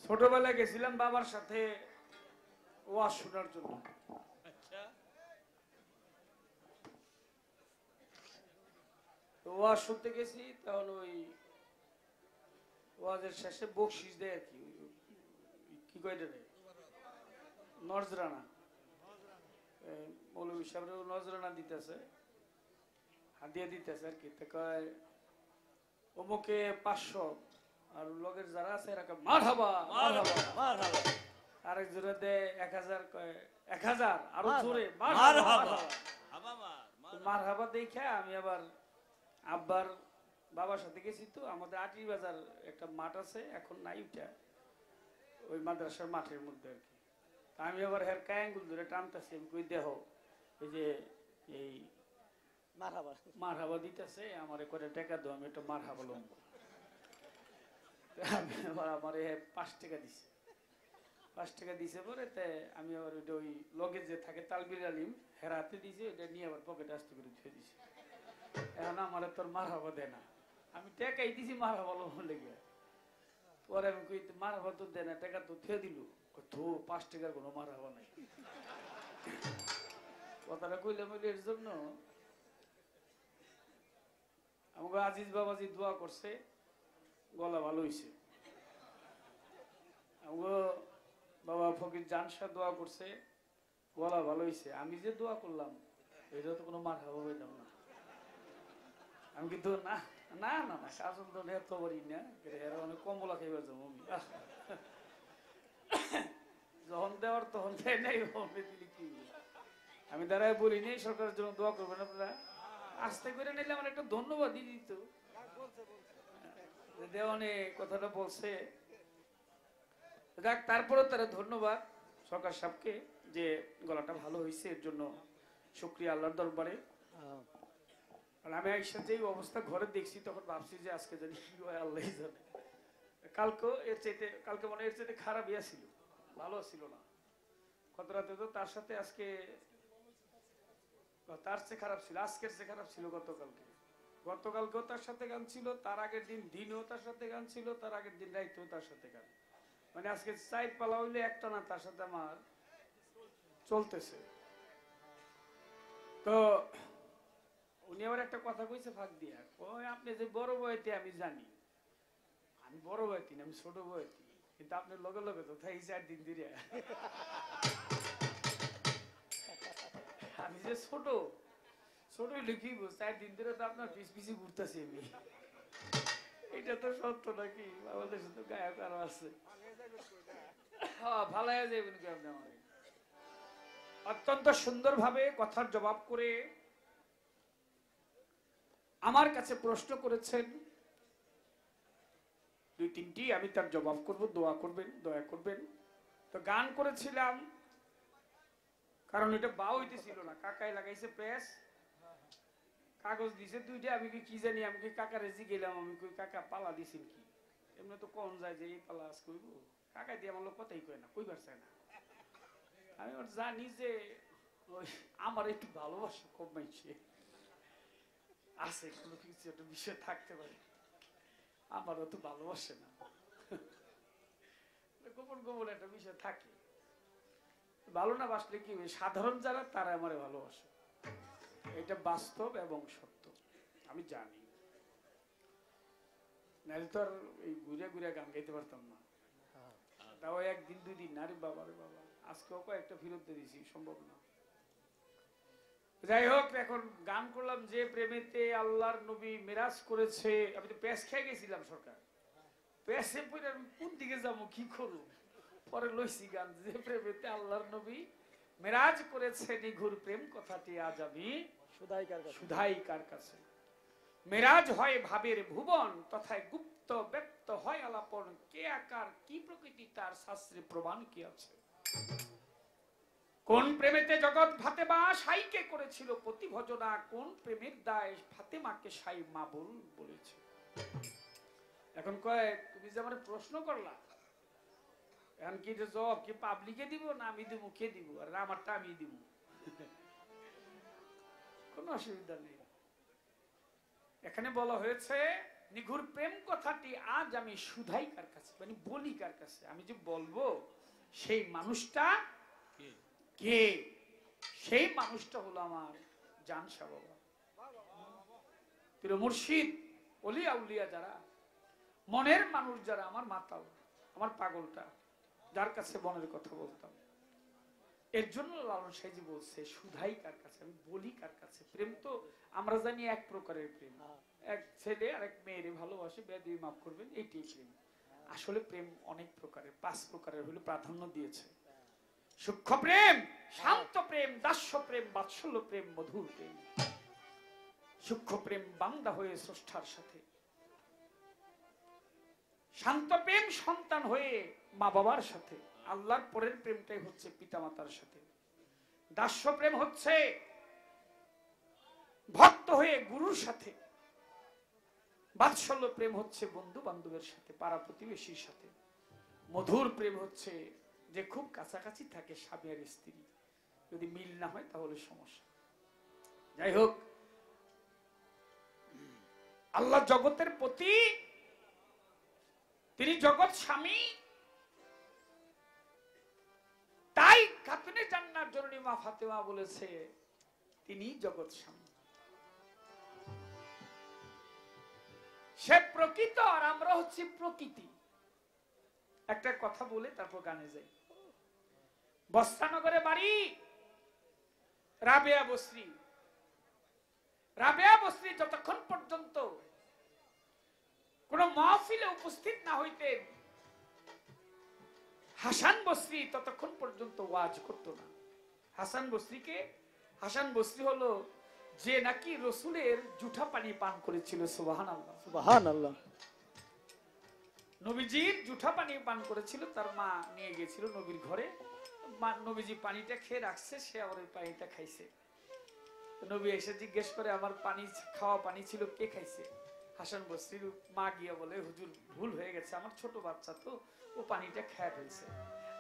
ছোটবেলায় গেছিলাম বাবার সাথে ওয়াজ শোনার জন্য। আচ্ছা, ওয়াজ শুনতে গেছি, তখন ওই ওয়াজের শেষে বকশিস দেয় আর কি, কি কয় রে, নজরানা। মৌলভী সাহেব নজরানা দিতেছে, হাদিয়া দিতেছে আর কি। কয় অমুকে 500 আর লগের যারা আছে এরা কয় মারহাবা মারহাবা মারহাবা। আরেক জোরে দেয় 1000, কয় 1000 আরো জোরে মারহাবা। মারহাবা। হাবা মার, মারহাবা দেখে আমি আবার আব্বার বাবার সাথে গেছি। তো আমাদের আটি বাজার একটা মাঠ আছে, এখন নাই ওটা, ওই মাদ্রাসার মাঠের মধ্যে আর কি। আমি আবার হের কায়াঙ্গুল ধরে টানতেছি, আমি কই দেহ এই যে এই মারহাবা দিতেছে, আমার করে টাকা দাও, আমি একটা মারহাবা লম। আমি আবার আমার 5 টাকা দিছে, 5 টাকা দিছে পরে আমি আবার ওইটা ওই লগে যে থাকে তালবির আলিম হেরাতে দিছে, ওইটা নিয়ে আবার পকেটে আসতে করে ধুয়ে দিছে। এখন আমার তোর মারহাবা দেয় না, আমি টাকাই দিছি মারহাবা লম লেগে। পরে আমি কই মারহাবা তো দেয় না, টাকা তো ধুয়ে দিল। তো 5 টাকার কোনো মারহাবা নাই। কথাটা কইলাম এর জন্য আমাকে আজিজ বাবাজি দোয়া করছে, গলা ভালো হয়েছে। আমাকে বাবা ফকির জানশা দোয়া করছে, গলা ভালো হয়েছে। আমি যে দোয়া করলাম এটা তো কোনো মার খাওয়া হইলাম না। আমি কিন্তু না না না না কাজল তো এত পারি না, এরা অনেক কমলা খাইবার যাবো আমি। যখন দেওয়ার তখন দেয় নাই, দিলে কি আমি দাঁড়ায় বলি নেই সরকারের জন্য দোয়া করবেন আপনারা। আস্তে করে নিলে আমার একটা ধন্যবাদ দিয়ে দিত। দেওয়ানে কথাটা বলছে, যাক তারপরে তারা ধন্যবাদ সরকার সাহেবকে যে গলাটা ভালো হয়েছে, এর জন্য শুকরিয়া আল্লাহর দরবারে। আর আমি আইসা যে অবস্থা ঘরে দেখছি তখন ভাবছি যে আজকে জানি কি হয় আল্লাহই জানে। কালকে মনে এর চাইতে খারাপ ইয়া ছিল, ভালো ছিল না। কত রাতে তো তার সাথে আজকে তার চেয়ে খারাপ ছিল, আজকের চেয়ে খারাপ ছিল গতকালকেও তার সাথে গান ছিল, তার আগের দিনও তার সাথে গান ছিল, তার আগের দিন রাইতেও তার সাথে গান। মানে আজকে 4 পালা হইলে একটা না তার সাথে আমার চলতেছে। তো উনি আবার একটা কথা কইছে ফাঁক দিয়া, ওই আপনি যে বড় বয়তে আমি জানি, আমি বড় বয়তি না, আমি ছোট বয়তি, কিন্তু আপনার লগে লগে তো থাই 4 দিন ধরে আমি যে ছোট লিখিব 4 দিন ধরে তো আপনার পিছি ঘুরতেছি আমি। এটা তো সত্য নাকি? আমাদের সাথে গায়ক আরো আছে। হ্যাঁ ভালো হয়ে যাবেন কি আপনি আমার। অত্যন্ত সুন্দরভাবে কথার জবাব করে আমার কাছে প্রশ্ন করেছেন 2-3টি, আমি তার জবাব করব, দোয়া করবেন, দয়া করবেন। তো গান করেছিলাম কারণ এটা বা হইতেছিল না, কাকাই লাগাইছে প্রেস, কাগজ দিছে 2টা, আমি কি জানি, আমি কি কাকা রেজি গেলাম, আমি কই কাকা পালা দিছেন কি? এমনি তো কোন যায় যে এই পালা আজ কইব, কাকা দিয়ে আমার লোক কথাই কয় না, কইবার চায় না। আমি ওর জানি যে ওই আমার একটু ভালোবাসা কম মাইছে আছে, কোনো কিছু একটা বিষয় থাকতে পারে, আমারও তো ভালোবাসে না, গোপন গোপন একটা বিষয় থাকে। ভালো না বাসলে কি সাধারণ যারা তারা আমারে ভালোবাসে, এটা বাস্তব এবং সত্য, আমি জানি। নাহলে তো আর এই ঘুরে ঘুরে গান গাইতে পারতাম না। তাও 1 দিন 2 দিন, আরে বাবা রে বাবা, আজকেও কয়েকটা ফেরত দিয়ে দিছি, সম্ভব না। যাই হোক, এখন গান করলাম যে প্রেমেতে আল্লাহর নবী মেরাজ করেছে। আমি তো প্যাস খেয়ে গেছিলাম সরকার, প্যাসে পরে আমি কোন দিকে যাবো কি করবো, পরে লইছি গান, যে প্রেমেতে আল্লাহর নবী মেরাজ করেছে নিঘুর প্রেম কথাটি আজ আমি শুধাই কার কাছে। মেরাজ হয় ভাবের ভুবন, তথায় গুপ্ত ব্যক্ত হয় আলাপন, কে আকার কি প্রকৃতি তার শাস্ত্রে প্রমাণ কি আছে। কোন প্রেমেতে জগৎ ফাতেমা সাইকে করেছিল প্রতিভজনা, কোন প্রেমের দায় ফাতেমাকে সাই মা বলেছে। এখন কয় তুমি যে আমার প্রশ্ন করলা, এখন কি জবাব কি পাবলিকে দিব না আমি দিব, কে দিব? আর আমারটা আমি দিব, কোনো অসুবিধা নেই। এখানে বলা হয়েছে নিঘুর প্রেম কথাটি আজ আমি শুধাই কার কাছে, মানে বলি কার কাছে? আমি যে বলবো সেই মানুষটা কে? কে? সেই মানুষটা হলো আমার জান শাহ বাবা, পীর মুর্শিদ, ওলি আউলিয়া যারা, মনের মানুষ যারা, আমার মাতাল, আমার পাগলটা, যার কাছে মনের কথা বলতাম। এর জন্য লালন সাইজি বলছে শুধাই কার কাছে, আমি বলি কার কাছে? প্রেম তো আমরা জানি এক প্রকারের প্রেম, এক ছেলে আর এক মেয়েরে ভালোবাসে, বেয়াদবি মাফ করবেন, এইটাই প্রেম। আসলে প্রেম অনেক প্রকারের, 5 প্রকারের হলো প্রাধান্য দিয়েছে। সূক্ষ্ম প্রেম, শান্ত প্রেম, দাস্য প্রেম, বাৎসল্য প্রেম, মধুর প্রেম। সূক্ষ্ম প্রেম বান্দা হয়ে স্রষ্টার সাথে, শান্ত প্রেম সন্তান হয়ে মা বাবার সাথে, আল্লাহর পরের প্রেমটাই হচ্ছে পিতামাতার সাথে। দাস্য প্রেম হচ্ছে ভক্ত হয়ে গুরুর সাথে। বাৎসল্য প্রেম হচ্ছে বন্ধু বান্ধবের সাথে, পাড়া প্রতিবেশীর সাথে। মধুর প্রেম হচ্ছে যে খুব কাছাকাছি থাকে স্বামী আর স্ত্রী, যদি মিল না হয় তাহলে সমস্যা। যাই হোক, আল্লাহ জগতের প্রতি, তিনি জগৎ স্বামী, তাই খাতুনে জান্নাত জননী মা ফাতেমা বলেছে তিনি জগৎ স্বামী। সে প্রকৃত আর আমরা হচ্ছি প্রকৃতি। একটা কথা বলে তারপর গানে যাই। বস্তানগরে বাড়ি, রাবেয়া বসরি। রাবেয়া বসরি যতক্ষণ পর্যন্ত কোন মাহফিলে উপস্থিত না হইতেন, হাসান বসরি ততক্ষণ পর্যন্ত ওয়াজ করতো না। হাসান বসরিকে, হাসান বসরি হলো যে নাকি রসুলের জুঠা পানি পান করেছিল। সুবহানাল্লাহ, সুবহানাল্লাহ। নবীজির জুঠা পানি পান করেছিল, তার মা নিয়ে গেছিল নবীর ঘরে। নবীজি পানিটা খেয়ে রাখছে, সে আবার ওই পানিটা খাইছে। নবী এসে জিজ্ঞেস করে আমার পানি, খাওয়া পানি ছিল, কে খাইছে? হাসান বসরির মা গিয়ে বলে হুজুর ভুল হয়ে গেছে, আমার ছোট বাচ্চা তো, ও পানিটা খেয়ে ফেলছে।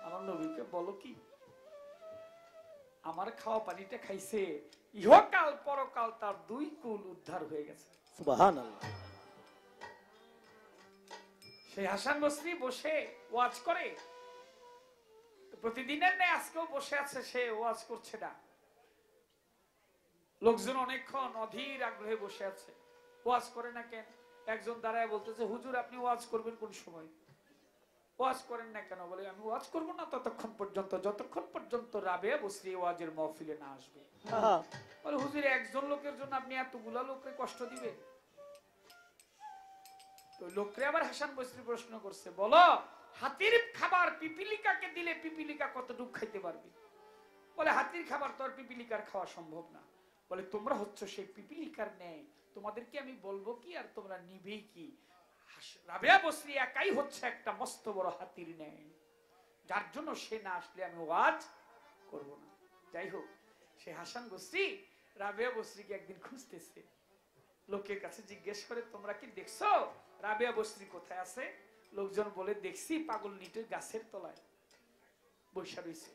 আমার নবীকে বলো কি, আমার খাওয়া পানিটা খাইছে, ইহকাল পরকাল তার 2 কুল উদ্ধার হয়ে গেছে। সুবহানাল্লাহ। সেই হাসান বসরি বসে ওয়াজ করে, প্রতিদিনের ন্যায় আজকেও বসে আছে, সে ওয়াজ করছে না। লোকজন অনেকক্ষণ অধীর আগ্রহে বসে আছে, ওয়াজ করে না কেন? একজন দাঁড়ায় বলতেছে হুজুর আপনি ওয়াজ করবেন কোন সময়? ওয়াজ করেন না কেন? বলে আমি ওয়াজ করব না ততক্ষণ পর্যন্ত যতক্ষণ পর্যন্ত রাবেয়া বসরি ওয়াজের মাহফিলে না আসবে। বলে হুজুর একজন লোকের জন্য আপনি এতগুলা লোককে কষ্ট দিবেন? তো লোকরে আবার হাসান বসরি প্রশ্ন করছে, বলো হাতির খাবার পিপিলিকাকে দিলে পিপিলিকা কতটুকু খাইতে পারবে? বলে হাতির খাবার তো আর পিপিলিকার খাওয়া সম্ভব না। বলে তোমরা হচ্ছে সেই পিপিলিকার ন্যায়, তোমাদেরকে আমি বলবো কি আর তোমরা নিবেই কি? রাবেয়া বসরি একাই হচ্ছে একটা মস্ত বড় হাতির ন্যায়, যার জন্য সে না আসলে আমি ওয়াজ করব না। যাই হোক, সে হাসান বসরি রাবেয়া বসরিকে একদিন খুঁজতেছে, লোকের কাছে জিজ্ঞেস করে তোমরা কি দেখছো রাবেয়া বসরি কোথায় আছে? লোকজন বলে দেখছি পাগল নিটের গাছের তলায় বসে রয়েছে।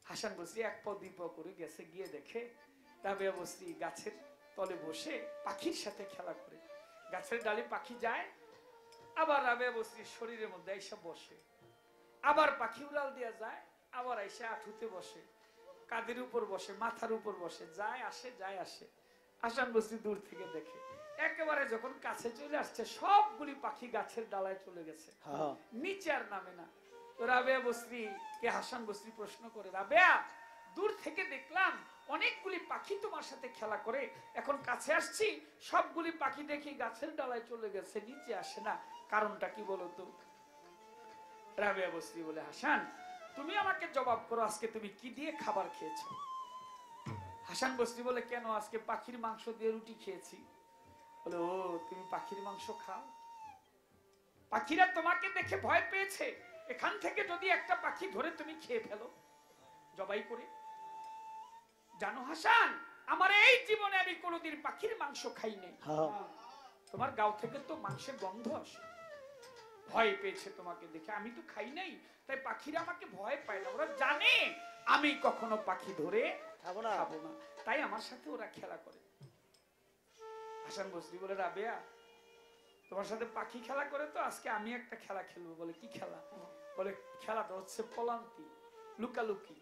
হাসান বসরি 1 পা 2 পা করে গেছে, গিয়ে দেখে রাবেয়া বসরি গাছের তলে বসে পাখির সাথে খেলা করে। গাছের ডালে পাখি যায়, আবার রাবেয়া বসরির শরীরের মধ্যে এসে বসে, আবার পাখি উড়াল দেওয়া যায়, আবার এসে আঁঠুতে বসে, কাঁধের উপর বসে, মাথার উপর বসে, যায় আসে যায় আসে। হাসান বসরি দূর থেকে দেখে, একেবারে যখন কাছে চলে আসছে সবগুলি পাখি গাছের ডালায় চলে গেছে, নিচে আর নামে না। তো রাবেয়া বসরি কে হাসান বসরি প্রশ্ন করে, রাবেয়া দূর থেকে দেখলাম অনেকগুলি পাখি তোমার সাথে খেলা করে, এখন কাছে আসছি সবগুলি পাখি দেখি গাছের ডালায় চলে গেছে, নিচে আসে না, কারণটা কি বলো তো? রাবেয়া বসরি বলে, হাসান তুমি আমাকে জবাব করো, আজকে তুমি কি দিয়ে খাবার খেয়েছো? হাসান বসরি বলে, কেন? আজকে পাখির মাংস দিয়ে রুটি খেয়েছি। বলে, ও তুমি পাখির মাংস খাও? পাখিরা তোমাকে দেখে ভয় পেয়েছে, এখান থেকে যদি একটা পাখি ধরে তুমি খেয়ে ফেলো জবাই করে। জানো হাসান, আমার এই জীবনে আমি কোনোদিন পাখির মাংস খাই নাই। তোমার গাও থেকে তো মাংসের গন্ধ আসে, ভয় পেয়েছে তোমাকে দেখে, আমি তো খাই নাই, তাই পাখিরা আমাকে ভয় পায় না, ওরা জানে আমি কখনো পাখি ধরে খাবো না, তাই আমার সাথে ওরা খেলা করে। হাসান বসরি বলে, রাবেয়া তোমার সাথে পাখি খেলা করে, তো আজকে আমি একটা খেলা খেলবো। বলে কি খেলা? বলে খেলাটা হচ্ছে পলান্তি, লুকালুকি।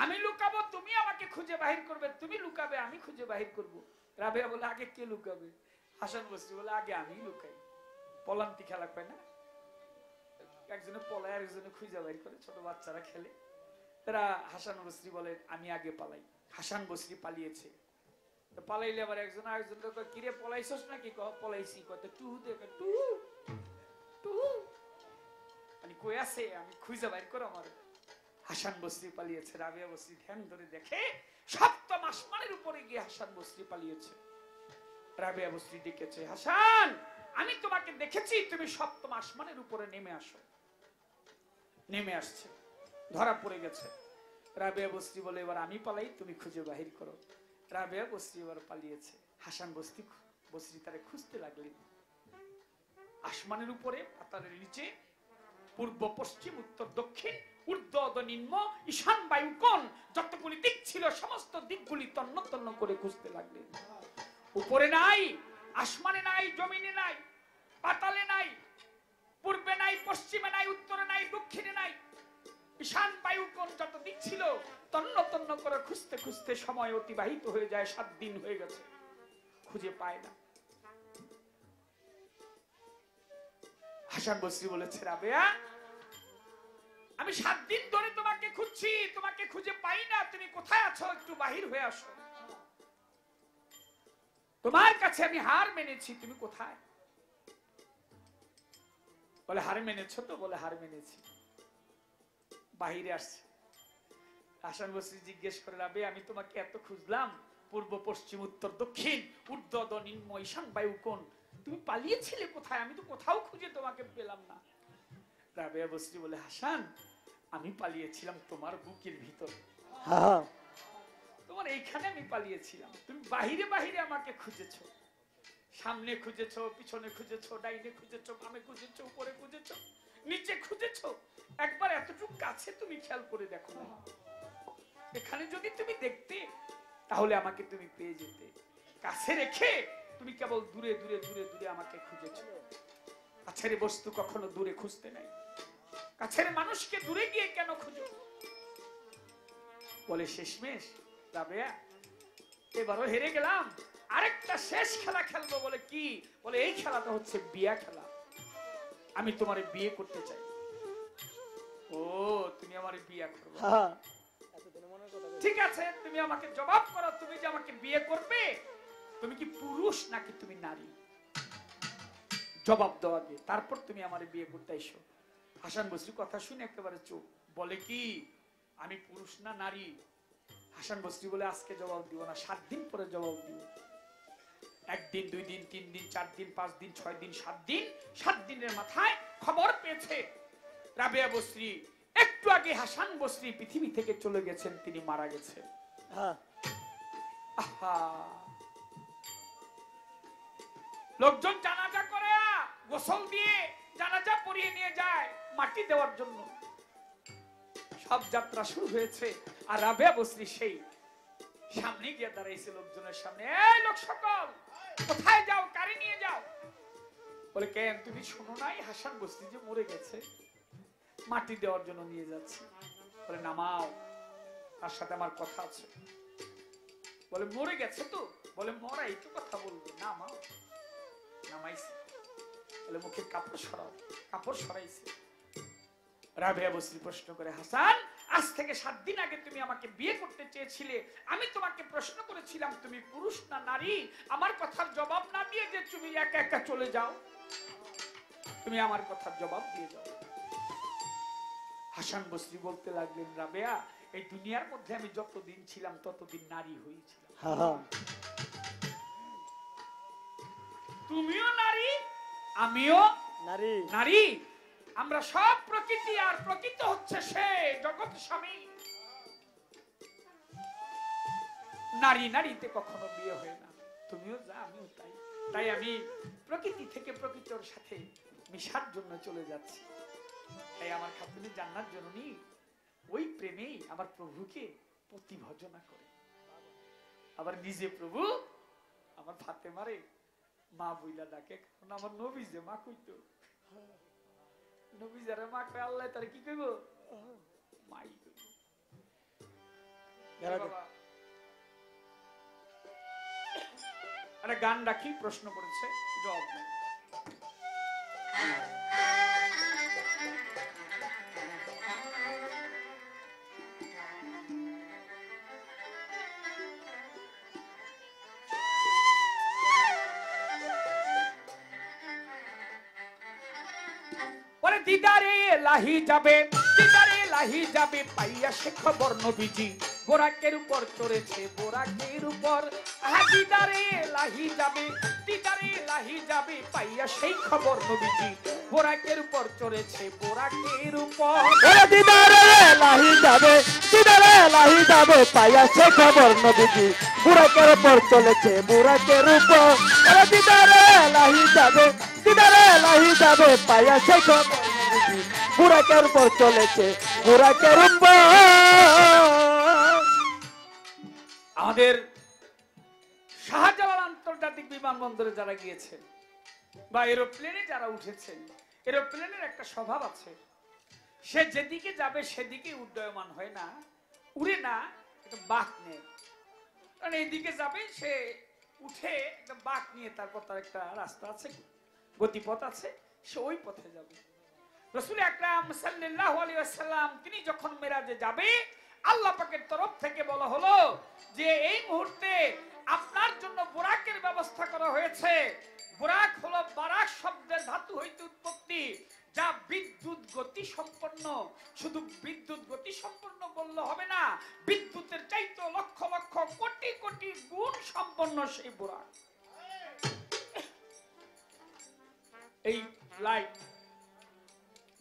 আমি লুকাবো, তুমি আমাকে খুঁজে বাহির করবে, তুমি লুকাবে, আমি খুঁজে বাহির করব। রাবেয়া বলে আগে কে লুকাবে? হাসান বসরি বলে আগে আমি লুকাই। পলান্তি খেলা কয় না, একজনে পলায় আর একজনে খুঁজে বাহির করে, ছোট বাচ্চারা খেলে। তারা হাসান বসরি বলে আমি আগে পালাই। হাসান বসরি পালিয়েছে, পালাইলে আবার একজন আরেকজনকে কয় কিরে পলাইছস নাকি? পলাইছি। কত টু দেখে টু টু মানে কই আছে, আমি খুঁজে বাইর করো আমার। হাসান বসরি পালিয়েছে। রাবেয়া বসরি ধ্যান ধরে দেখে সপ্তম আসমানের উপরে গিয়ে হাসান বসরি পালিয়েছে। রাবেয়া বসরি ডেকেছে, হাসান আমি তোমাকে দেখেছি, তুমি সপ্তম আসমানের উপরে নেমে আসো। নেমে আসছে, ধরা পড়ে গেছে। রাবেয়া বসরি বলে এবার আমি পালাই, তুমি খুঁজে বাহির করো। রাবেয়া বসরি এবার পালিয়েছে। হাসান বসরি তারে খুঁজতে লাগলেন। আসমানের উপরে, পাতালের নিচে, পূর্ব, পশ্চিম, উত্তর, দক্ষিণ, ঊর্ধ্ব, অধ, নিম্ন, ঈশান, বায়ু, কোণ, যতগুলি দিক ছিল সমস্ত দিকগুলি তন্ন তন্ন করে খুঁজতে লাগলেন। উপরে নাই, আসমানে নাই, জমিনে নাই, পাতালে নাই, পূর্বে নাই, পশ্চিমে নাই, উত্তরে নাই, দক্ষিণে নাই, ঈশান, বায়ু, কোণ যত দিক ছিল তন্ন তন্ন করে খুঁজতে খুঁজতে সময় অতিবাহিত হয়ে যায়। 7 দিন হয়ে গেছে, খুঁজে পায় না। হাসান বসরি বলেছে রাবেয়া আমি 7 দিন ধরে তোমাকে খুঁজছি, তোমাকে খুঁজে পাই না, তুমি কোথায় আছো? একটু বাহির হয়ে আসো। তোমার কাছে আমি হার মেনেছি, তুমি কোথায়? বলে হার মেনেছো তো? বলে হার মেনেছি। বাহিরে আসছে। হাসান বসরি জিজ্ঞেস করে রাবেয়া আমি তোমাকে এত খুঁজলাম, পূর্ব, পশ্চিম, উত্তর, দক্ষিণ, ঊর্ধ্ব, অধ, নিম্ন, ঈশান, বায়ু, কোণ, তুমি পালিয়েছিলে কোথায়? আমি তো কোথাও খুঁজে তোমাকে পেলাম না। রাবেয়া বসরি বলে হাসান আমি পালিয়েছিলাম তোমার বুকের ভিতরে, তোমার এইখানে আমি পালিয়েছিলাম। তুমি বাহিরে বাহিরে আমাকে খুঁজেছো, সামনে খুঁজেছো, পিছনে খুঁজেছো, ডাইনে খুঁজেছো, বামে খুঁজেছো, উপরে খুঁজেছো, নিচে খুঁজেছো, একবার এতটুকু কাছে তুমি খেয়াল করে দেখো না। এখানে যদি তুমি দেখতে তাহলে আমাকে তুমি পেয়ে যেতে। কাছে রেখে তুমি কেবল দূরে দূরে দূরে দূরে আমাকে খুঁজেছো। কাছের বস্তু কখনো দূরে খুঁজতে নাই, কাছের মানুষকে দূরে গিয়ে কেন খুঁজো? বলে শেষমেশ রাবেয়া এবারও হেরে গেলাম, আরেকটা শেষ খেলা খেলবো। বলে কি? বলে এই খেলাটা হচ্ছে বিয়া খেলা, আমি তোমারে বিয়ে করতে চাই। ও তুমি আমারে বিয়ে করবে? ঠিক আছে, তুমি আমাকে জবাব করো, তুমি যে আমাকে বিয়ে করবে তুমি কি পুরুষ নাকি তুমি নারী? জবাব দাও আগে, তারপর তুমি আমারে বিয়ে করতে এসো। হাসান বসরি কথা শুনে একেবারে চুপ। বলে কি আমি পুরুষ না নারী? হাসান বসরি বলে আজকে জবাব দিব না, 7 দিন পরে জবাব দিব। 1 দিন, 2 দিন, 3 দিন, 4 দিন, 5 দিন, 6 দিন, 7 দিন। 7 দিনের মাথায় খবর পেয়েছে রাবেয়া বসরি একটু আগে হাসান বসরি পৃথিবী থেকে চলে গেছেন, তিনি মারা গেছেন। আহা, লোকজন জানাজা করে গোসল দিয়ে জানাজা পরিয়ে নিয়ে যায় মাটি দেওয়ার জন্য। সব যাত্রা শুরু হয়েছে আর রাবেয়া বসরি সেই সামনে গিয়ে দাঁড়াইছে লোকজনের সামনে। এই লোক সকল কোথায় যাও, কারে নিয়ে যাও? বলে কেন তুমি শোনো নাই হাসান বসরি যে মরে গেছে, মাটি দেওয়ার জন্য নিয়ে যাচ্ছি। বলে নামাও, তার সাথে আমার কথা আছে। বলে মরে গেছে তো? বলে মরাই তো কথা বলবে, নামাও। নামাইছে। বলে মুখের কাপড় সরাও, কাপড় সরাইছে। রাবেয়া বসরি প্রশ্ন করে হাসান আজ থেকে 7 দিন আগে তুমি আমাকে বিয়ে করতে চেয়েছিলে, আমি তোমাকে প্রশ্ন করেছিলাম তুমি পুরুষ না নারী, আমার কথার জবাব না দিয়ে যে তুমি একা একা চলে যাও, তুমি আমার কথার জবাব দিয়ে যাও। হাসান বসরি বলতে লাগলেন রাবেয়া এই দুনিয়ার মধ্যে আমি যতদিন ছিলাম ততদিন নারী হয়েছিলাম। তুমিও নারী, আমিও নারী। নারী আমরা সব প্রকৃতি, আর প্রকৃতি হচ্ছে সে জগৎ স্বামী। নারী নারীতে কখনো বিয়ে হয় না, তুমিও যা আমিও তাই। তাই আমি প্রকৃতি থেকে প্রকৃতির সাথে মিশার জন্য চলে যাচ্ছি। তাই আমার খাতুনি জান্নাত জননী ওই প্রেমেই আমার প্রভুকে পতি ভজনা করে, আবার নিজে প্রভু আমার ফাতেমারে মা বইলা ডাকে, কারণ আমার নবী যে মা কইতো, নবী যারা মা কয় আল্লাহ তার কি কইব, মাই কইব। আরে গান রাখি, প্রশ্ন করেছে, জবাব দেন। দিদারে লাহি যাবে, দিদারে লাহি যাবে, পাইয়া সে খবর নবীজি বোরাকের উপর চড়েছে, বোরাকের উপর। দিদারে লাহি যাবে, দিদারে লাহি যাবে, পাইয়া সেই খবর নবীজি বোরাকের উপর চড়েছে, বোরাকের উপর। দিদারে লাহি যাবে, দিদারে লাহি যাবে, পাইয়া সেই খবর নবীজি বোরাকের উপর চলেছে, বোরাকের উপর। দিদারে লাহি যাবে, দিদারে লাহি যাবে, পাইয়া সেই খবর বুরাকের উপর চলেছে, বুরাকের উপর। আমাদের শাহজালাল আন্তর্জাতিক বিমানবন্দরে যারা গিয়েছেন বা এরোপ্লেনে যারা উঠেছেন, এরোপ্লেনের একটা স্বভাব আছে, সে যেদিকে যাবে সেদিকে উড্ডয়মান হয় না, উড়ে না, একটা বাঁক নেয়। কারণ এইদিকে যাবে, সে উঠে একটা বাঁক নিয়ে তারপর তার একটা রাস্তা আছে, গতিপথ আছে, সে ওই পথে যাবে। রাসূল আকরাম সাল্লাল্লাহু আলাইহি ওয়াসাল্লাম তিনি যখন মেরাজে যাবে, আল্লাহ পাকের তরফ থেকে বলা হলো যে এই মুহূর্তে আপনার জন্য বুরাকের ব্যবস্থা করা হয়েছে। বুরাক হলো বারাক শব্দের ধাতু হইতে উৎপত্তি, যা বিদ্যুৎ গতি সম্পন্ন। শুধু বিদ্যুৎ গতি সম্পন্ন বললে হবে না, বিদ্যুতের চাইতে লক্ষ লক্ষ কোটি কোটি গুণ সম্পন্ন সেই বুরাক। এই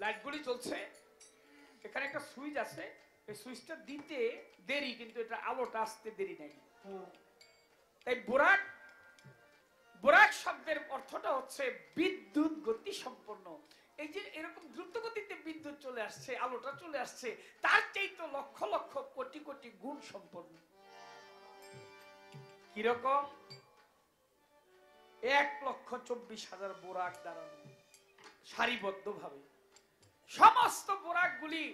লাইটগুলি চলছে, এখানে একটা সুইচ আছে, এই সুইচটা দিতে দেরি, কিন্তু এটা আলোটা আসতে দেরি নাই। তাই বুরাক, বুরাক শব্দের অর্থটা হচ্ছে বিদ্যুৎ গতি সম্পন্ন। এই যে এরকম দ্রুত গতিতে বিদ্যুৎ চলে আসছে, আলোটা চলে আসছে, তার চাইতে লক্ষ লক্ষ কোটি কোটি গুণ সম্পন্ন। কিরকম? 1,24,000 বুরাক দাঁড়ানো সারিবদ্ধ ভাবে। সমস্ত বুরাকগুলি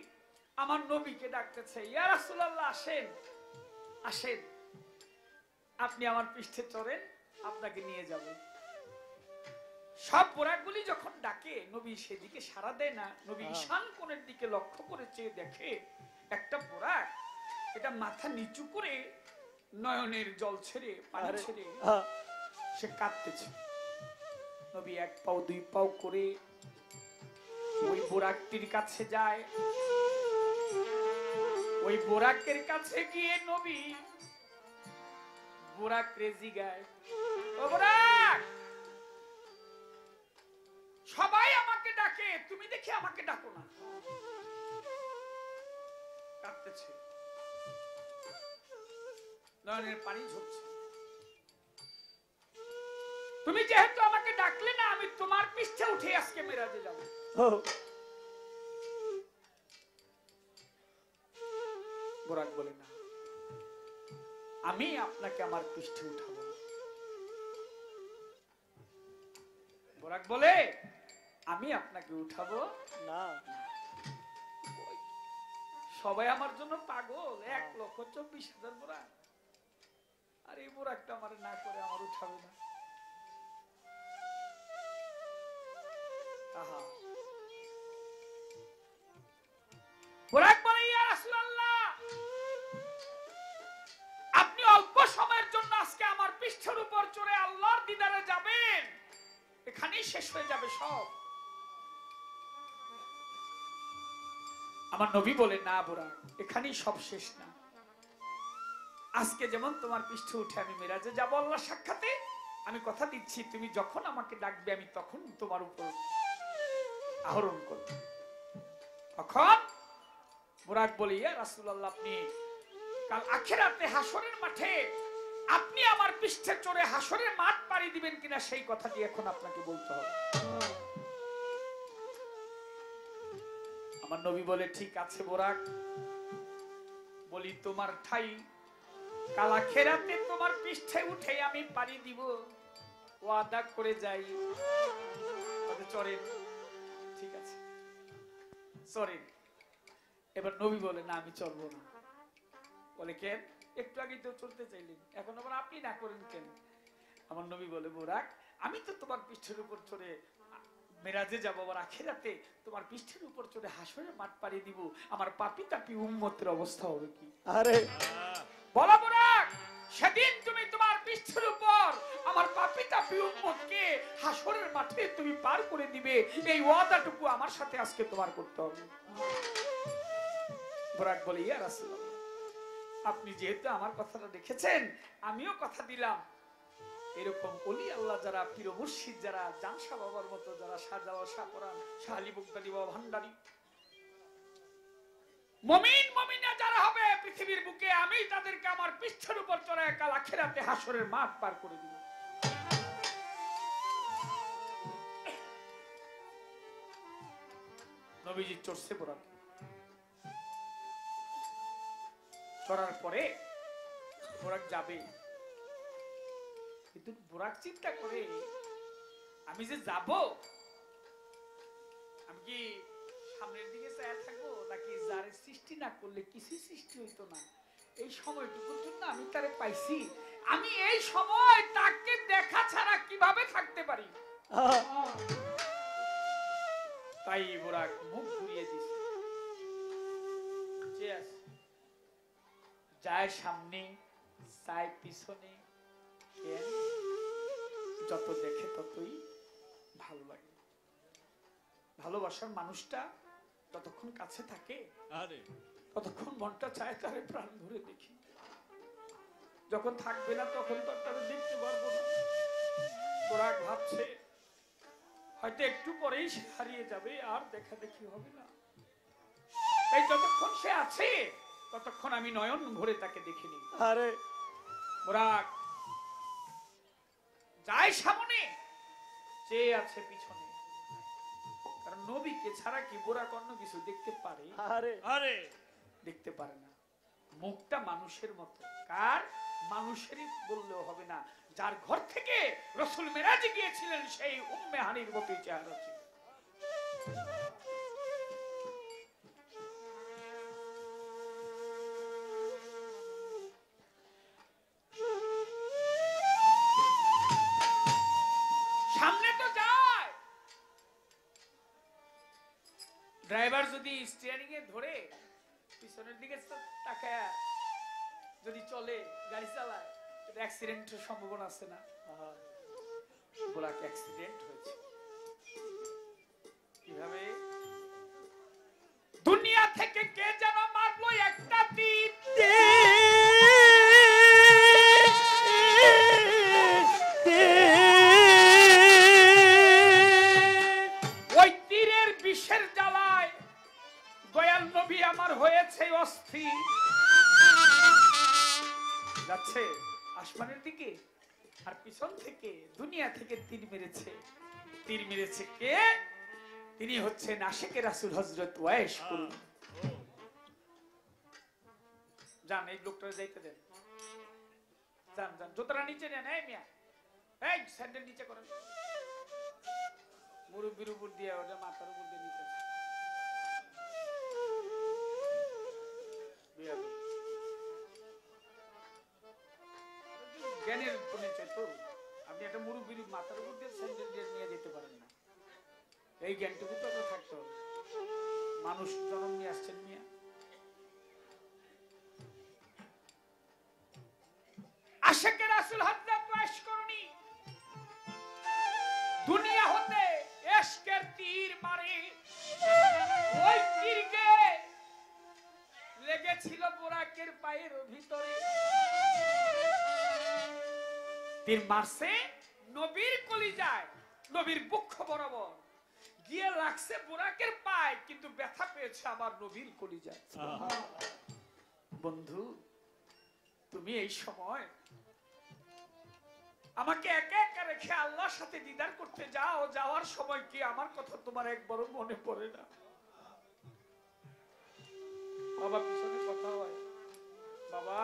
আমার নবীকে ডাকতেছে, ইয়া রাসূলুল্লাহ আসেন, আসেন, আপনি আমার পৃষ্ঠে চড়েন, আপনাকে নিয়ে যাব। সব বুরাকগুলি যখন ডাকে, নবী সেদিকে সাড়া দেয় না। নবী ঈশান কোণের দিকে লক্ষ্য করে চেয়ে দেখে একটা বুরাক, এটা মাথা নিচু করে নয়নের জল ছেড়ে, পানি ছেড়ে সে কাঁদতেছে। নবী এক পাও দুই পাও করে ওই বুরাকটির কাছে যায়। ওই বুরাকের কাছে গিয়ে নবী বুরাক রেজি গায়, ও বুরাক, সবাই আমাকে ডাকে, তুমি দেখি আমাকে ডাকো না। কাঁদতেছে, নয়নের পানি ঝরছে। তুমি যেহেতু আমাকে ডাকলে না, আমি তোমার পৃষ্ঠে উঠে আজকে মেরাজে যাব। বুরাক বলে না, আমি আপনাকে আমার পৃষ্ঠে উঠাবো। বুরাক বলে, আমি আপনাকে উঠাবো না। সবাই আমার জন্য পাগল, 1,24,000 বুরাক, আর এই বুরাকটা আমার না করে আমার উঠাবে না। বুরাক বলে, ইয়া রাসূলুল্লাহ, আপনি অল্প সময়ের জন্য আজকে আমার পৃষ্ঠের উপর চড়ে আল্লাহর দিদারে যাবেন, এখানেই শেষ হয়ে যাবে সব। আমার নবী বলে, না বুরাক, এখানেই সব শেষ না। আজকে যেমন তোমার পৃষ্ঠে উঠে আমি মেরাজে যাব আল্লাহর সাক্ষাতে, আমি কথা দিচ্ছি তুমি যখন আমাকে ডাকবে আমি তখন তোমার উপর আহরণ করব। তখন বুরাক বলে, ইয়া রাসূলুল্লাহ, আপনি কাল আখিরাতে হাসরের মাঠে আপনি আমার পৃষ্ঠে চড়ে হাসরের মাঠ পাড়ি দিবেন কিনা সেই কথাটি এখন আপনাকে বলতে হবে। আমার নবী বলে, ঠিক আছে বুরাক, বলি তোমার ঠাই কাল আখিরাতে তোমার পৃষ্ঠে উঠে আমি পাড়ি দিব। ওয়াদা করে যাই, চলেন, ঠিক আছে চলেন। এবার নবী বলে না আমি চলবো না। বলে কেন? একটু আগে তো চলতে চাইলেন, এখন আবার আপনি না করেন কেন? আমার নবী বলে বুরাক, আমি তো তোমার পৃষ্ঠের উপর চড়ে মেরাজে যাব, আবার আখিরাতে তোমার পৃষ্ঠের উপর চড়ে হাসরের মাঠ পাড়ি দিব, আমার পাপী তাপী উম্মতের অবস্থা হবে কি? আরে বলো বুরাক, সেদিন তুমি তোমার পৃষ্ঠের উপর আমার পাপী তাপী উম্মতকে হাসরের মাঠে তুমি পার করে দিবে, এই ওয়াদাটুকু আমার সাথে আজকে তোমার করতে হবে। বুরাক বলে ইয়া রাসূলুল্লাহ, আপনি যেহেতু আমার কথাটা দেখেছেন, আমিও কথা দিলাম, এরকম ওলি আল্লাহ যারা, পীর মুর্শিদ যারা, জামশা বাবার মতো যারা, শাহজালাল শাহ পরান, শাহ আলী বুগদাদি বাবা ভান্ডারী, মুমিন মুমিনা যারা হবে পৃথিবীর বুকে, আমি তাদেরকে আমার পৃষ্ঠের উপর চড়ায় কাল আখিরাতে হাসরের মাঠ পার করে দিব। নবীজি চড়ছে বুরাক, চড়ার পরে বুরাক যাবে, কিন্তু বুরাক চিন্তা করে আমি যে যাব, আমি কি সামনের দিকে চায় থাকবো, নাকি যারে সৃষ্টি না করলে কিছু সৃষ্টি হইতো না, এই সময়টুকুর জন্য আমি তারে পাইছি, আমি এই সময় তাকে দেখা ছাড়া কিভাবে থাকতে পারি? তাই বুরাক মুখ ঘুরিয়ে দিছে, যায় সামনে যায় পিছনে, যত দেখে ততই ভালো লাগে। ভালোবাসার মানুষটা যতক্ষণ কাছে থাকে ততক্ষণ মনটা চায় তারে প্রাণ ভরে দেখি, যখন থাকবে না তখন তো তারা দেখতে পারবো না। বুরাক ভাবছে হয়তো একটু পরেই সে হারিয়ে যাবে, আর দেখা দেখি হবে না, তাই যতক্ষণ সে আছে ততক্ষণ আমি নয়ন ভরে তাকে দেখিনি। আরে বুরাক যায় সামনে, চেয়ে আছে পিছনে, কারণ নবীকে ছাড়া কি বুরাক অন্য কিছু দেখতে পারে? আরে আরে দেখতে পারে না। মুখটা মানুষের মতো, কার? মানুষেরই বললেও হবে না, যার ঘর থেকে রাসূল মেরাজে গিয়েছিলেন সেই উম্মে হানির মতোই চেহারা ছিল। সামনে তো যায়, ড্রাইভার যদি স্টিয়ারিং এ ধরে পিছনের দিকে তাকায় যদি চলে, গাড়ি চালায়, অ্যাক্সিডেন্টের সম্ভাবনা আছে না? বুরাক অ্যাক্সিডেন্ট হয়েছে কিভাবে? দুনিয়া থেকে কে যেন মারলো একটা তীর, ওই তীরের বিষের জ্বালায় দয়াল নবী আমার হয়েছে অস্থির। যাচ্ছে আসমানের দিকে, আর পিছন থেকে দুনিয়া থেকে তীর মেরেছে। তীর মেরেছে কে? তিনি হচ্ছেন আশিকে রাসূল হযরত ওয়াইস করুন। যান এই লোকটা যাইতে দেন, যান যান, জুতাটা নিচে নেন। এই মিয়া, এই স্যান্ডেল নিচে করেন, মুরব্বির উপর দিয়ে ওটা মাথার উপর দিয়ে নিচে। জ্ঞানের পরিচয় তো, আপনি একটা মুরব্বির মাথার উপর দিয়ে স্যান্ডেল দিয়ে নিয়ে যেতে পারেন না, এই জ্ঞানটুকু তো আপনার থাকতে হবে। মানুষ জন্ম নিয়ে আসছেন মিয়া, আশিকে রাসূল হযরত ওয়াইস করুনি দুনিয়া হতে ইশকের তীর মারে, ওই তীরকে লেগেছিল বুরাকের পায়ের ভিতরে। তীর মারছে নবীর কলিজায়, নবীর বক্ষ বরাবর গিয়ে লাগছে বুরাকের পায়ে, কিন্তু ব্যথা পেয়েছে আমার নবীর কলিজায়। বন্ধু, তুমি এই সময় আমাকে একা একা রেখে আল্লাহর সাথে দিদার করতে যাও, যাওয়ার সময় কি আমার কথা তোমার একবারও মনে পড়ে না? বাবা পিছনে কথা হয়, বাবা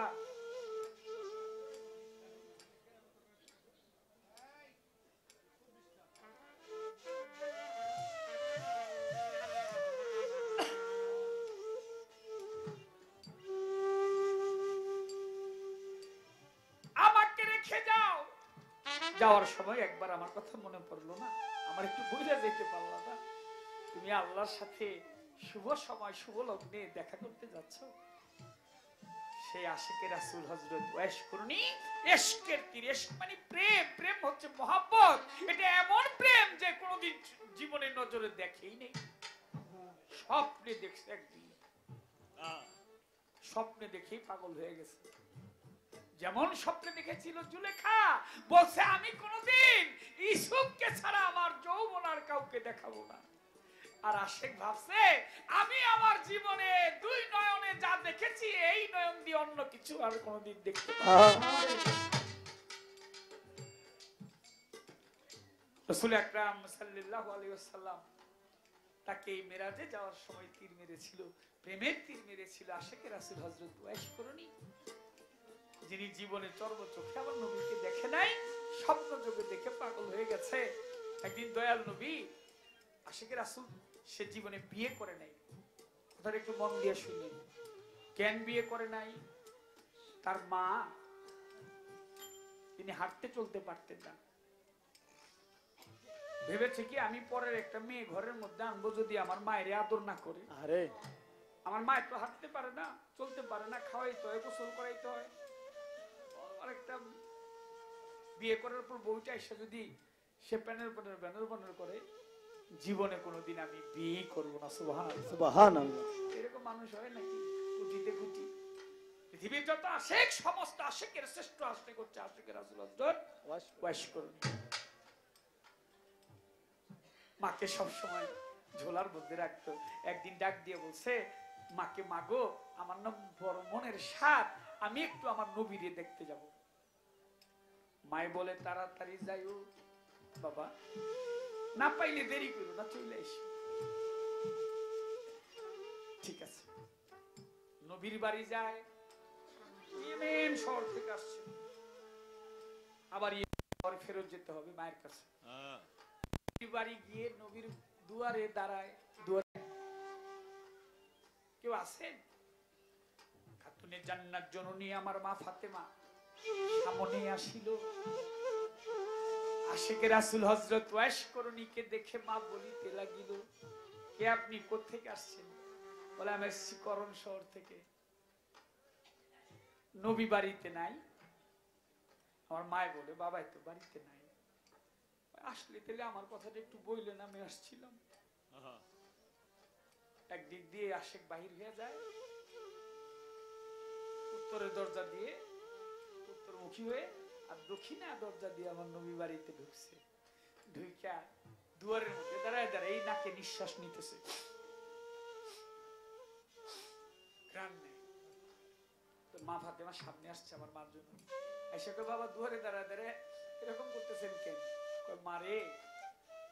যাওয়ার সময় একবার আমার কথা মনে পড়লো না, আমার একটু বুঝে যেতে পারলা না, তুমি আল্লাহর সাথে শুভ সময় শুভ লগ্নে দেখা করতে যাচ্ছ। সেই আশিকের রাসূল হযরত ওয়াইস করুনি ইশকের তীর, ইশক মানে প্রেম, প্রেম হচ্ছে মহব্বত। এটা এমন প্রেম যে কোনোদিন জীবনের নজরে দেখেই নেই, স্বপ্নে দেখছে একদিন, স্বপ্নে দেখেই পাগল হয়ে গেছে। যেমন স্বপ্নে দেখেছিল জুলেখা, বলছে আমি কোনোদিন ইউসুফকে ছাড়া আমার যৌবন আর কাউকে দেখাবো না। আর আশিক ভাবছে আমি আমার জীবনে দুই নয়নে যা দেখেছি এই নয়ন দিয়ে অন্য কিছু আর কোনোদিন দেখতে পাবো না। রাসূল আকরাম সাল্লাল্লাহু আলাইহি ওয়াসাল্লাম তাকে মেরাজে যাওয়ার সময় তীর মেরেছিল, প্রেমের তীর মেরেছিল আশিকের রাসূল হযরত ওয়াইস করুনি, যিনি জীবনে চর্ম চোখে আমার নবীকে দেখে নাই, স্বপ্ন যোগে দেখে পাগল হয়ে গেছে। একদিন দয়াল নবী আশিকের রাসূল সে জীবনে বিয়ে করে নাই, কথাটা একটু মন দিয়ে শুনলেন। কেন বিয়ে করে নাই? তার মা, তিনি হাঁটতে চলতে পারতেন না, ভেবেছে কি আমি পরের একটা মেয়ে ঘরের মধ্যে আনবো, যদি আমার মায়ের আদর না করে, আরে আমার মায়ের তো হাঁটতে পারে না, চলতে পারে না, খাওয়াইতে হয়, গোসল করাইতে হয়, আরেকটা বিয়ে করার পর বউটা এসে যদি সে প্যানের প্যানের ব্যানের ব্যানের করে, জীবনে কোনোদিন আমি বিয়ে করবো না। সুবহানাল্লাহ, সুবহানাল্লাহ। এরকম মানুষ হয় নাকি? কুটিতে কুটি পৃথিবীর যত আশিক, সমস্ত আশিকের শ্রেষ্ঠ আশিক হচ্ছে আশিকের রাসূল হযরত ওয়াইস করুনি। মাকে সব সময় ঝোলার মধ্যে রাখতো। একদিন ডাক দিয়ে বলছে মাকে, মাগো আমার না বড় মনের সাথ, আমি একটু আমার নবীরে দেখতে যাব। মাই বলে তাড়াতাড়ি যাইও বাবা, না পাইলে দেরি করো না, চলে এসো। ঠিক আছে, নবীর বাড়ি যায়, ইয়েমেন শহর থেকে আসছে, আবার ইয়েমেন ফেরত যেতে হবে মায়ের কাছে। বাড়ি গিয়ে নবীর দুয়ারে দাঁড়ায়, দুয়ারে কেউ আছেন? খাতুনে জান্নাত জননী আমার মা ফাতেমা সামনে আসিল। আশিকের রাসূল হযরত ওয়াইস করুনিকে দেখে মা বলিতে লাগিল, কে আপনি, কোত্থেকে আসছেন? বলে আমি এসেছি করণ শহর থেকে। নবী বাড়িতে নাই? আমার মায় বলে বাবা তো বাড়িতে নাই। আসলে তাহলে আমার কথাটা একটু বললেন, আমি আসছিলাম। একদিক দিয়ে আশিক বাহির হয়ে যায়, উত্তরের দরজা দিয়ে উত্তরমুখী হয়ে, আর দক্ষিণা দরজা দিয়ে আমার নবী বাড়িতে ঢুকছে। ঢুকা দুয়ারের মধ্যে দাঁড়ায় দাঁড়ায় এই নাকে নিঃশ্বাস নিতেছে, ঘ্রাণ নেই। তো মা ফাতেমা সামনে আসছে আমার মার জন্য, এসে তো বাবা দুয়ারে দাঁড়ায় দাঁড়ায় এরকম করতেছেন কেন? মারে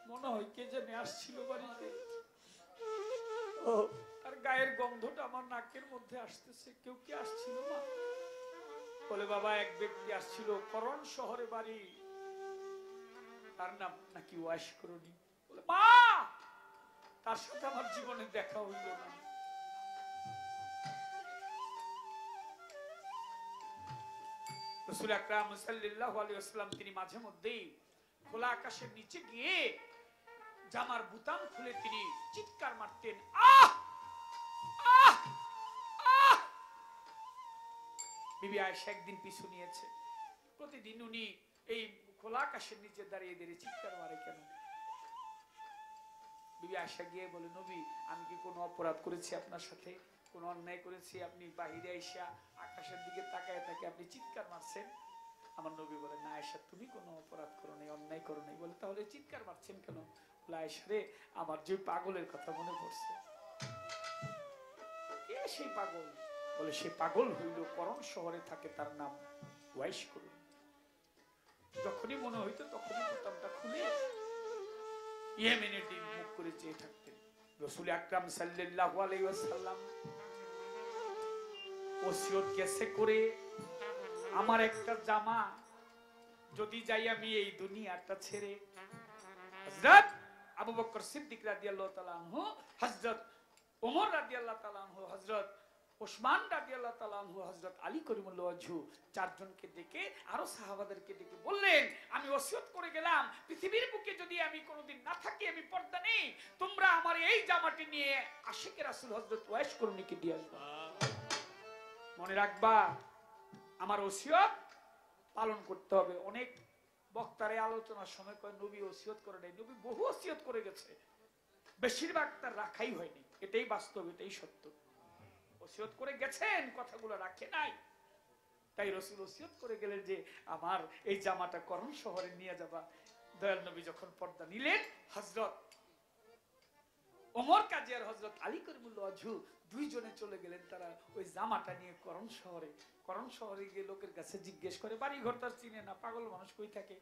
মনে হয় কে যেন আসছিল বাড়িতে, আর গায়ের গন্ধটা আমার নাকের মধ্যে আসতেছে, কেউ কি আসছিল মা? বলে বাবা এক ব্যক্তি আসছিল, করণ শহরে বাড়ি, তার নাম নাকি ওয়াইস করুনি। বলে মা, তার সাথে আমার জীবনে দেখা হইল না। রাসূল আকরাম সাল্লাল্লাহু আলাইহি ওয়াসাল্লাম তিনি মাঝে মধ্যেই খোলা আকাশের নিচে গিয়ে জামার বুতাম খুলে তিনি চিৎকার মারতেন, আহ আহ আহ। বিবি আয়েশা একদিন পিছু নিয়েছে, প্রতিদিন উনি এই খোলা আকাশের নিচে দাঁড়িয়ে দাঁড়িয়ে চিৎকার মারে কেন? বিবি আয়েশা গিয়ে বলে, নবী আমি কি কোনো অপরাধ করেছি আপনার সাথে, কোনো অন্যায় করেছি? আপনি বাহিরে আয়েশা আকাশের দিকে তাকায় তাকে আপনি চিৎকার মারছেন। আমার নবী বলে, না আয়েশা তুমি কোনো অপরাধ করো নাই, অন্যায় করো নাই। বলে তাহলে চিৎকার মারছেন কেন? বলে আয়েশা রে, আমার যে পাগলের কথা মনে পড়ছে। কে সেই পাগল? বলে সে পাগল হইল করণ শহরে থাকে, তার নাম ওয়াইস করুন। যখনই মনে হইতো তখনই বোতামটা খুলে ইয়েমেনের দিন মুখ করে চেয়ে থাকতেন। রাসূল আকরাম সাল্লাল্লাহু আলাইহি ওয়াসাল্লাম ওসিয়ত গেছে করে, আমার একটা জামা যদি যাই আমি এই দুনিয়াটা ছেড়ে, হযরত আবু বকর সিদ্দিক রাদিয়াল্লাহু তাআলা আনহু, হযরত ওমর রাদিয়াল্লাহু তাআলা আনহু, হযরত ওসমান রাদিয়াল্লাহু তাআলা আনহু, হযরত আলী করিমুল্লাহ ওয়াজহু চারজনকে ডেকে আরো সাহাবাদেরকে ডেকে বললেন, আমি ওসিয়ত করে গেলাম পৃথিবীর বুকে যদি আমি কোনোদিন না থাকি, আমি পর্দা নেই, তোমরা আমার এই জামাটি নিয়ে আশিকে রাসূল হযরত ওয়াইস করণীকে দিয়ে আসবা। মনে রাখবা, আমার ওসিয়ত পালন করতে হবে। অনেক বক্তারে আলোচনার সময় কয় নবী ওসিয়ত করে নাই। নবী বহু ওসিয়ত করে গেছে, বেশিরভাগ তার রাখাই হয়নি। এটাই বাস্তব, এটাই সত্য। ওসিয়ত করে গেছেন, কথাগুলো রাখে নাই। তাই রাসূল ওসিয়ত করে গেলেন যে আমার এই জামাটা করণ শহরে নিয়ে যাবা। দয়াল নবী যখন পর্দা নিলেন, হযরত ওমর কাজী আর হযরত আলী করিমুল্লাহ ওয়াজহু দুইজনে চলে গেলেন। তারা ওই জামাটা নিয়ে করণ শহরে গিয়ে লোকের কাছে জিজ্ঞেস করে, বাড়ি ঘর তার চিনে না, পাগল মানুষ কই থাকে,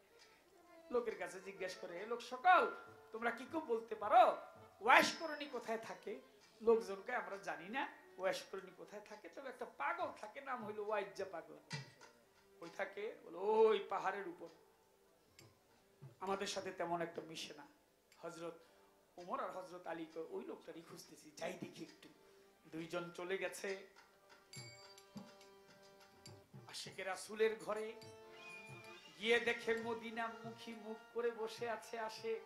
লোকের কাছে জিজ্ঞেস করে, এ লোক সকল, তোমরা কি কেউ বলতে পারো ওয়াইস করণী কোথায় থাকে? লোকজনকে আমরা জানি না ওয়াইস করণী কোথায় থাকে, তবে একটা পাগল থাকে, নাম হইলো ওয়াইজ্জা পাগল। ওই থাকে ওই পাহাড়ের উপর, আমাদের সাথে তেমন একটা মিশে না। হযরত ওমর আর হযরত আলী ওই লোকটারই খুঁজতেছি, যাই দেখি একটু। দুইজন চলে গেছে আশিকে রাসূলের ঘরে, গিয়ে দেখে মদিনা মুখী মুখ করে বসে আছে আশিক।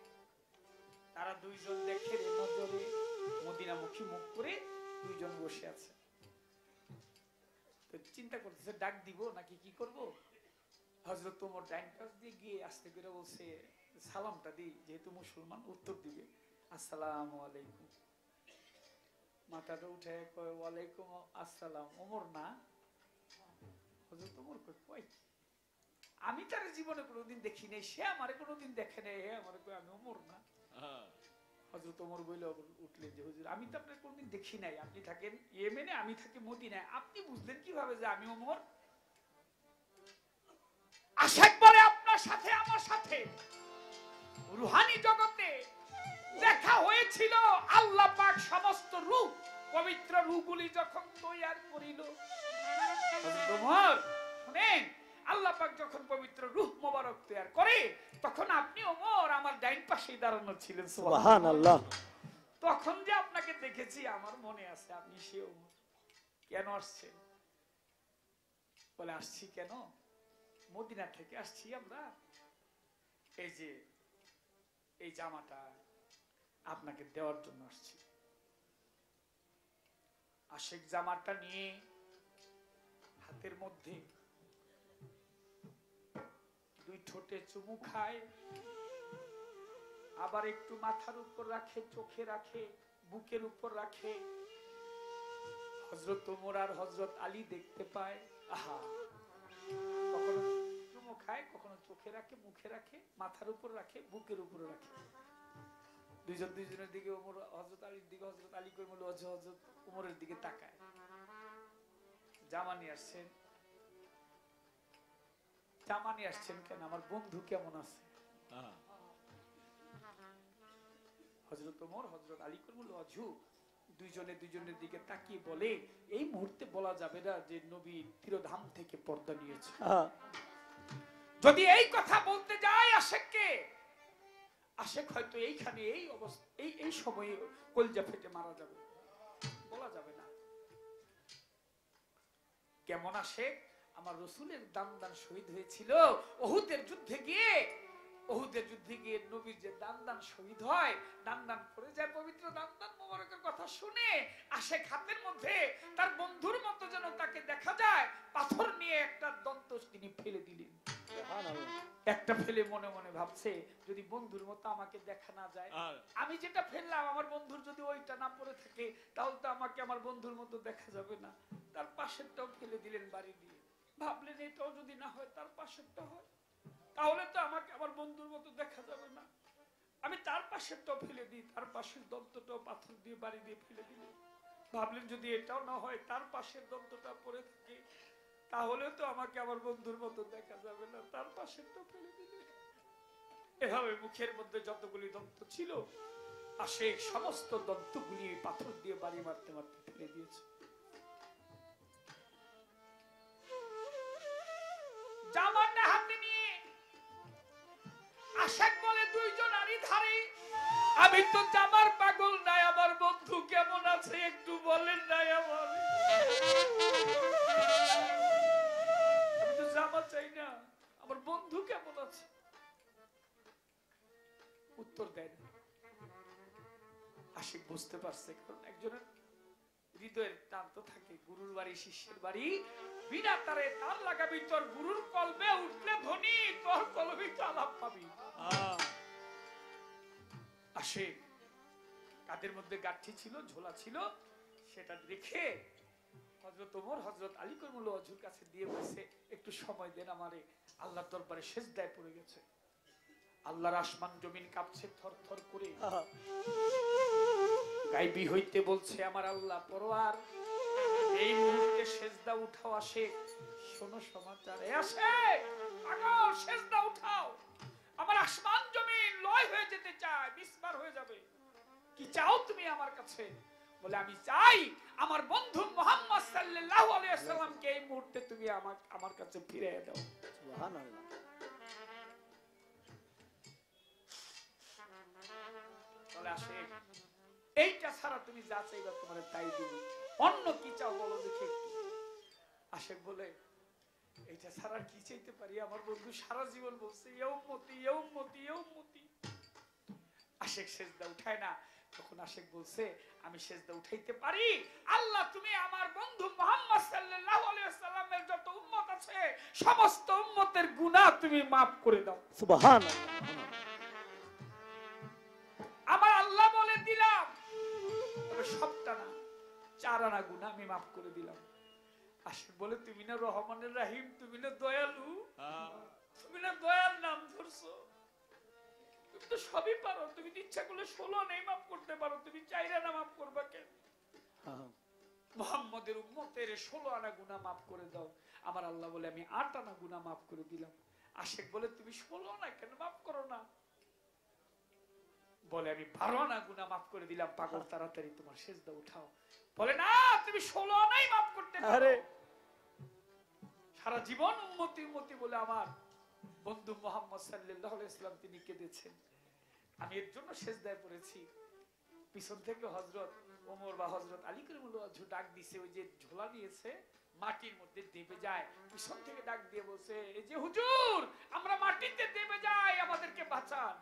তারা দুইজন দেখে নজরে মদিনা মুখী মুখ করে দুইজন বসে আছে। তো চিন্তা করতেছে ডাক দিব নাকি কি করব। হযরত ওমর ডাইন পাশ দিয়ে গিয়ে আস্তে করে বলছে, সালামটা দিই, যেহেতু মুসলমান উত্তর দিবে, আসসালামু আলাইকুম। মাথাটা উঠে কয় ওয়ালাইকুম আসসালাম। ওমর না? হযরত ওমর কয় আমি তার জীবনে কোনোদিন দেখি নাই, সে আমারে কোনোদিন দেখে নাই, আমারে কয় আমি ওমর না? হযরত ওমর বলে উঠলেন যে হুজুর, আমি তো আপনার কোনোদিন দেখি নাই, আপনি থাকেন ইয়েমেনে, আমি থাকি মদিনায়, আপনি বুঝলেন কিভাবে যে আমি ওমর? আশিক বলে, আপনার সাথে আমার সাথে রূহানি জগতে দেখা হয়েছিল। আল্লাহ পাক সমস্ত রূহ, পবিত্র রূহগুলি যখন তৈয়ার করিল, হযরত ওমর শুনেন, আল্লাহ পাক যখন পবিত্র রূহ মোবারক তৈয়ার করে, তখন আপনি ওমর আমার ডাইন পাশে দাঁড়ানো ছিলেন। সুবহানাল্লাহ। তখন যে আপনাকে দেখেছি আমার মনে আছে, আপনি সে ওমর। কেন আসছেন? বলে আসছি কেন, মদিনা থেকে আসছি আমরা, এই যে এই জামাটা আপনাকে দেওয়ার জন্য আসছি। আশিক জামাটা নিয়ে হাতের মধ্যে দুই ঠোঁটে চুমু খায়, আবার একটু মাথার উপর রাখে, চোখে রাখে, বুকের উপর রাখে। হযরত ওমর আর হযরত আলী দেখতে পায়, আহা, কখনো চুমু খায়, কখনো চোখে রাখে, মুখে রাখে, মাথার উপর রাখে, বুকের উপর রাখে। দুইজন দুইজনের দিকে, ওমর হযরত আলীর দিকে, হযরত আলী করিমুল্লাহ ওয়াজহু হযরত ওমরের দিকে তাকায়। জামা নিয়ে আসছেন? জামা নিয়ে আসছেন কেন? আমার বন্ধু কেমন আছে? হযরত ওমর হযরত আলী করিমুল্লাহ ওয়াজহু দুইজনে দুইজনের দিকে তাকিয়ে বলে, এই মুহূর্তে বলা যাবে না যে নবী তিরোধাম থেকে পর্দা নিয়েছে। যদি এই কথা বলতে যায় আশিককে, আশিক হয়তো এইখানে এই অবস্থা, এই সময়ে কলজা ফেটে মারা যাবে, বলা যাবে না। কেমন আশিক? আমার রাসূলের দান শহীদ হয়েছিল উহুদের যুদ্ধে গিয়ে। উহুদের যুদ্ধে গিয়ে নবীর যে দান শহীদ হয়, দান করে যায়, পবিত্র দান মোবারকের কথা শুনে আশিক হাতের মধ্যে তার বন্ধুর মতো যেন তাকে দেখা যায়, পাথর নিয়ে একটা দন্ত তিনি ফেলে দিলেন। একটা ফেলে মনে মনে ভাবছে, যদি বন্ধুর মতো আমাকে দেখা না যায়, আমি যেটা ফেললাম আমার বন্ধুর যদি ওইটা না পড়ে থাকে, তাহলে তো আমাকে আমার বন্ধুর মতো দেখা যাবে না। তার পাশেরটাও ফেলে দিলেন বাড়ি দিয়ে। ভাবলেন এটাও যদি না হয়, তার পাশেরটা হয়, তাহলে তো আমাকে আমার বন্ধুর মতো দেখা যাবে না। আমি তার পাশেরটাও ফেলে দিই, তার পাশের দন্তটাও পাথর দিয়ে বাড়ি দিয়ে ফেলে দিলেন। ভাবলেন যদি এটাও না হয়, তার পাশের দন্তটা পড়ে থাকে, তাহলে তো আমাকে আমার বন্ধুর মতো দেখা যাবে না, তার পাশেরটাও ফেলে দিলেন। এভাবে মুখের মধ্যে যতগুলি দন্ত ছিল, আশিক সমস্ত দন্তগুলি পাথর দিয়ে বাড়ি মারতে মারতে ফেলে দিয়েছে। জামাটা হাতে নিয়ে আশিক বলে, দুইজন আড়ি ধারে, আমি তো জামার পাগল নাই, আমার বন্ধু কেমন আছে একটু বলেন নাই আমার। বন্ধু কেমন আছে? উত্তর দেয় না। আশিক বুঝতে পারছে, কারণ একজনের হৃদয়ের টান তো থাকে। গুরুর বাড়ি শিষ্যের বাড়ি, বিনা তারে তার লাগাবি, তোর গুরুর কলবে উঠলে ধ্বনি, তোর কলবে তো আলাপ পাবি। আশিক কাদের মধ্যে গাঠি ছিল, ঝোলা ছিল, সেটা রেখে হযরত ওমর হযরত আলী করিমুল্লাহ ওয়াজহুর কাছে দিয়ে বলছে, একটু সময় দেন আমারে। আল্লাহর দরবারে সিজদায় পড়ে গেছে। আল্লাহর আসমান জমিন কাঁপছে থরথর করে। গায়বী হইতে বলছে, আমার আল্লাহ পরওয়ার, এই মুহূর্তে সিজদা উঠাও। আসে শোনো সমাচার, আসে পাগল, সিজদা উঠাও। আমার আসমান জমিন লয় হয়ে যেতে চায়, বিস্মার হয়ে যাবে। কি চাও তুমি আমার কাছে? বলে, আমি চাই আমার বন্ধু মুহাম্মদ সাল্লাল্লাহু আলাইহি ওয়াসাল্লামকে এই মুহূর্তে তুমি আমার কাছে ফিরিয়ে দাও। সুবহানাল্লাহ। বলে, আসে এইটা ছাড়া তুমি যা চাইবা তোমার তাই দিব, অন্য কি চাও বলো দেখি একটু। আশেক বলে, এইটা ছাড়া কি চাইতে পারি? আমার বন্ধু সারা জীবন বলছে ইয়া উম্মতি ইয়া উম্মতি ইয়া উম্মতি। আশেক সিজদা উঠায় না। তখন আশেক বলছে, আমি সিজদা উঠাইতে পারি। আল্লাহ, তুমি আমার বন্ধু মুহাম্মদ সাল্লাল্লাহু আলাইহি ওয়াসাল্লামের যত উম্মত আছে সমস্ত উম্মতের গুনাহ তুমি maaf করে দাও। সুবহানাল্লাহ। আমার আল্লাহ বলে দিলাম, তবে সবটা না, 4 আনা গুনাহ আমি maaf করে দিলাম। আশেক বলে, তুমি না রহমানের রহিম, তুমি না দয়ালু, তুমি না দয়ার নাম ধরছো, তুমি তো সবই পারো, তুমি ইচ্ছা করলে 16 নেই মাফ করতে পারো, তুমি 4 আনা মাফ করবা কেন? মুহাম্মদের উম্মতের 16 আনা গুনাহ মাফ করে দাও। আমার আল্লাহ বলে, আমি 8 আনা গুনাহ মাফ করে দিলাম। আশেক বলে, তুমি 16 আনা কেন মাফ করো না? বলে, আমি 12 আনা গুনাহ মাফ করে দিলাম। পাগল, তাড়াতাড়ি তোমার সিজদা উঠাও। বলে, না, তুমি 16 আনাই মাফ করতে পারো। সারা জীবন উম্মতি উম্মতি বলে আমার বন্ধু মুহাম্মদ সাল্লাল্লাহু আলাইহি ওয়াসাল্লাম তিনি কেঁদেছেন, আমি এর জন্য সিজদায় পড়েছি। পিছন থেকে হযরত ওমর বা হযরত আলী করিমুল্লাহ ওয়াজহু ডাক দিছে, ওই যে ঝোলা নিয়েছে মাটির মধ্যে দেবে যায়, পিছন থেকে ডাক দিয়ে বলছে, এই যে হুজুর, আমরা মাটিতে দেবে যাই, আমাদেরকে বাঁচান।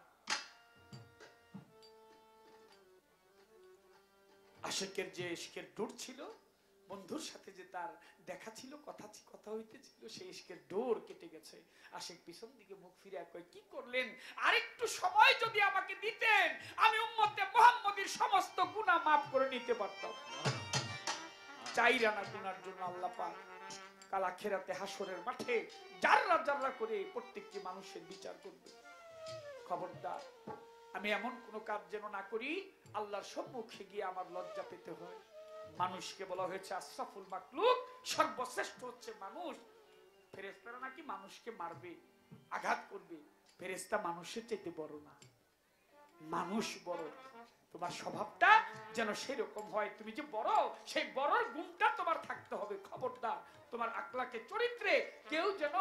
আশিকের যে ইশকের ডোর ছিল, বন্ধুর সাথে যে তার দেখা ছিল, কথা হইতেছিল, সেই ইশকের ডোর কেটে গেছে। আশিক পিছন দিকে মুখ ফিরে কয়, কি করলেন? আরেকটু সময় যদি আমাকে দিতেন, আমি উম্মতে মুহাম্মদীর সমস্ত গুনাহ maaf করে নিতে পারতাম। 4 আনা গুনার জন্য আল্লাহ পাক কাল আখিরাতে হাসরের মাঠে জাররা জাররা করে প্রত্যেকটি মানুষের বিচার করবে। খবরদার, আমি এমন কোন কাজ যেন না করি আল্লাহর সম্মুখে গিয়ে আমার লজ্জা পেতে হয়। মানুষকে বলা হয়েছে আশরাফুল মাখলুক, সর্বশ্রেষ্ঠ হচ্ছে মানুষ। ফেরেশতারা নাকি মানুষকে মারবে, আঘাত করবে, ফেরেশতা মানুষের চাইতে বড় না, মানুষ বড়। তোমার স্বভাবটা যেন সেই রকম হয়, তুমি যে বড়, সেই বড়র গুণটা তোমার থাকতে হবে। খবরদার, তোমার আকলাকে চরিত্রে কেউ যেন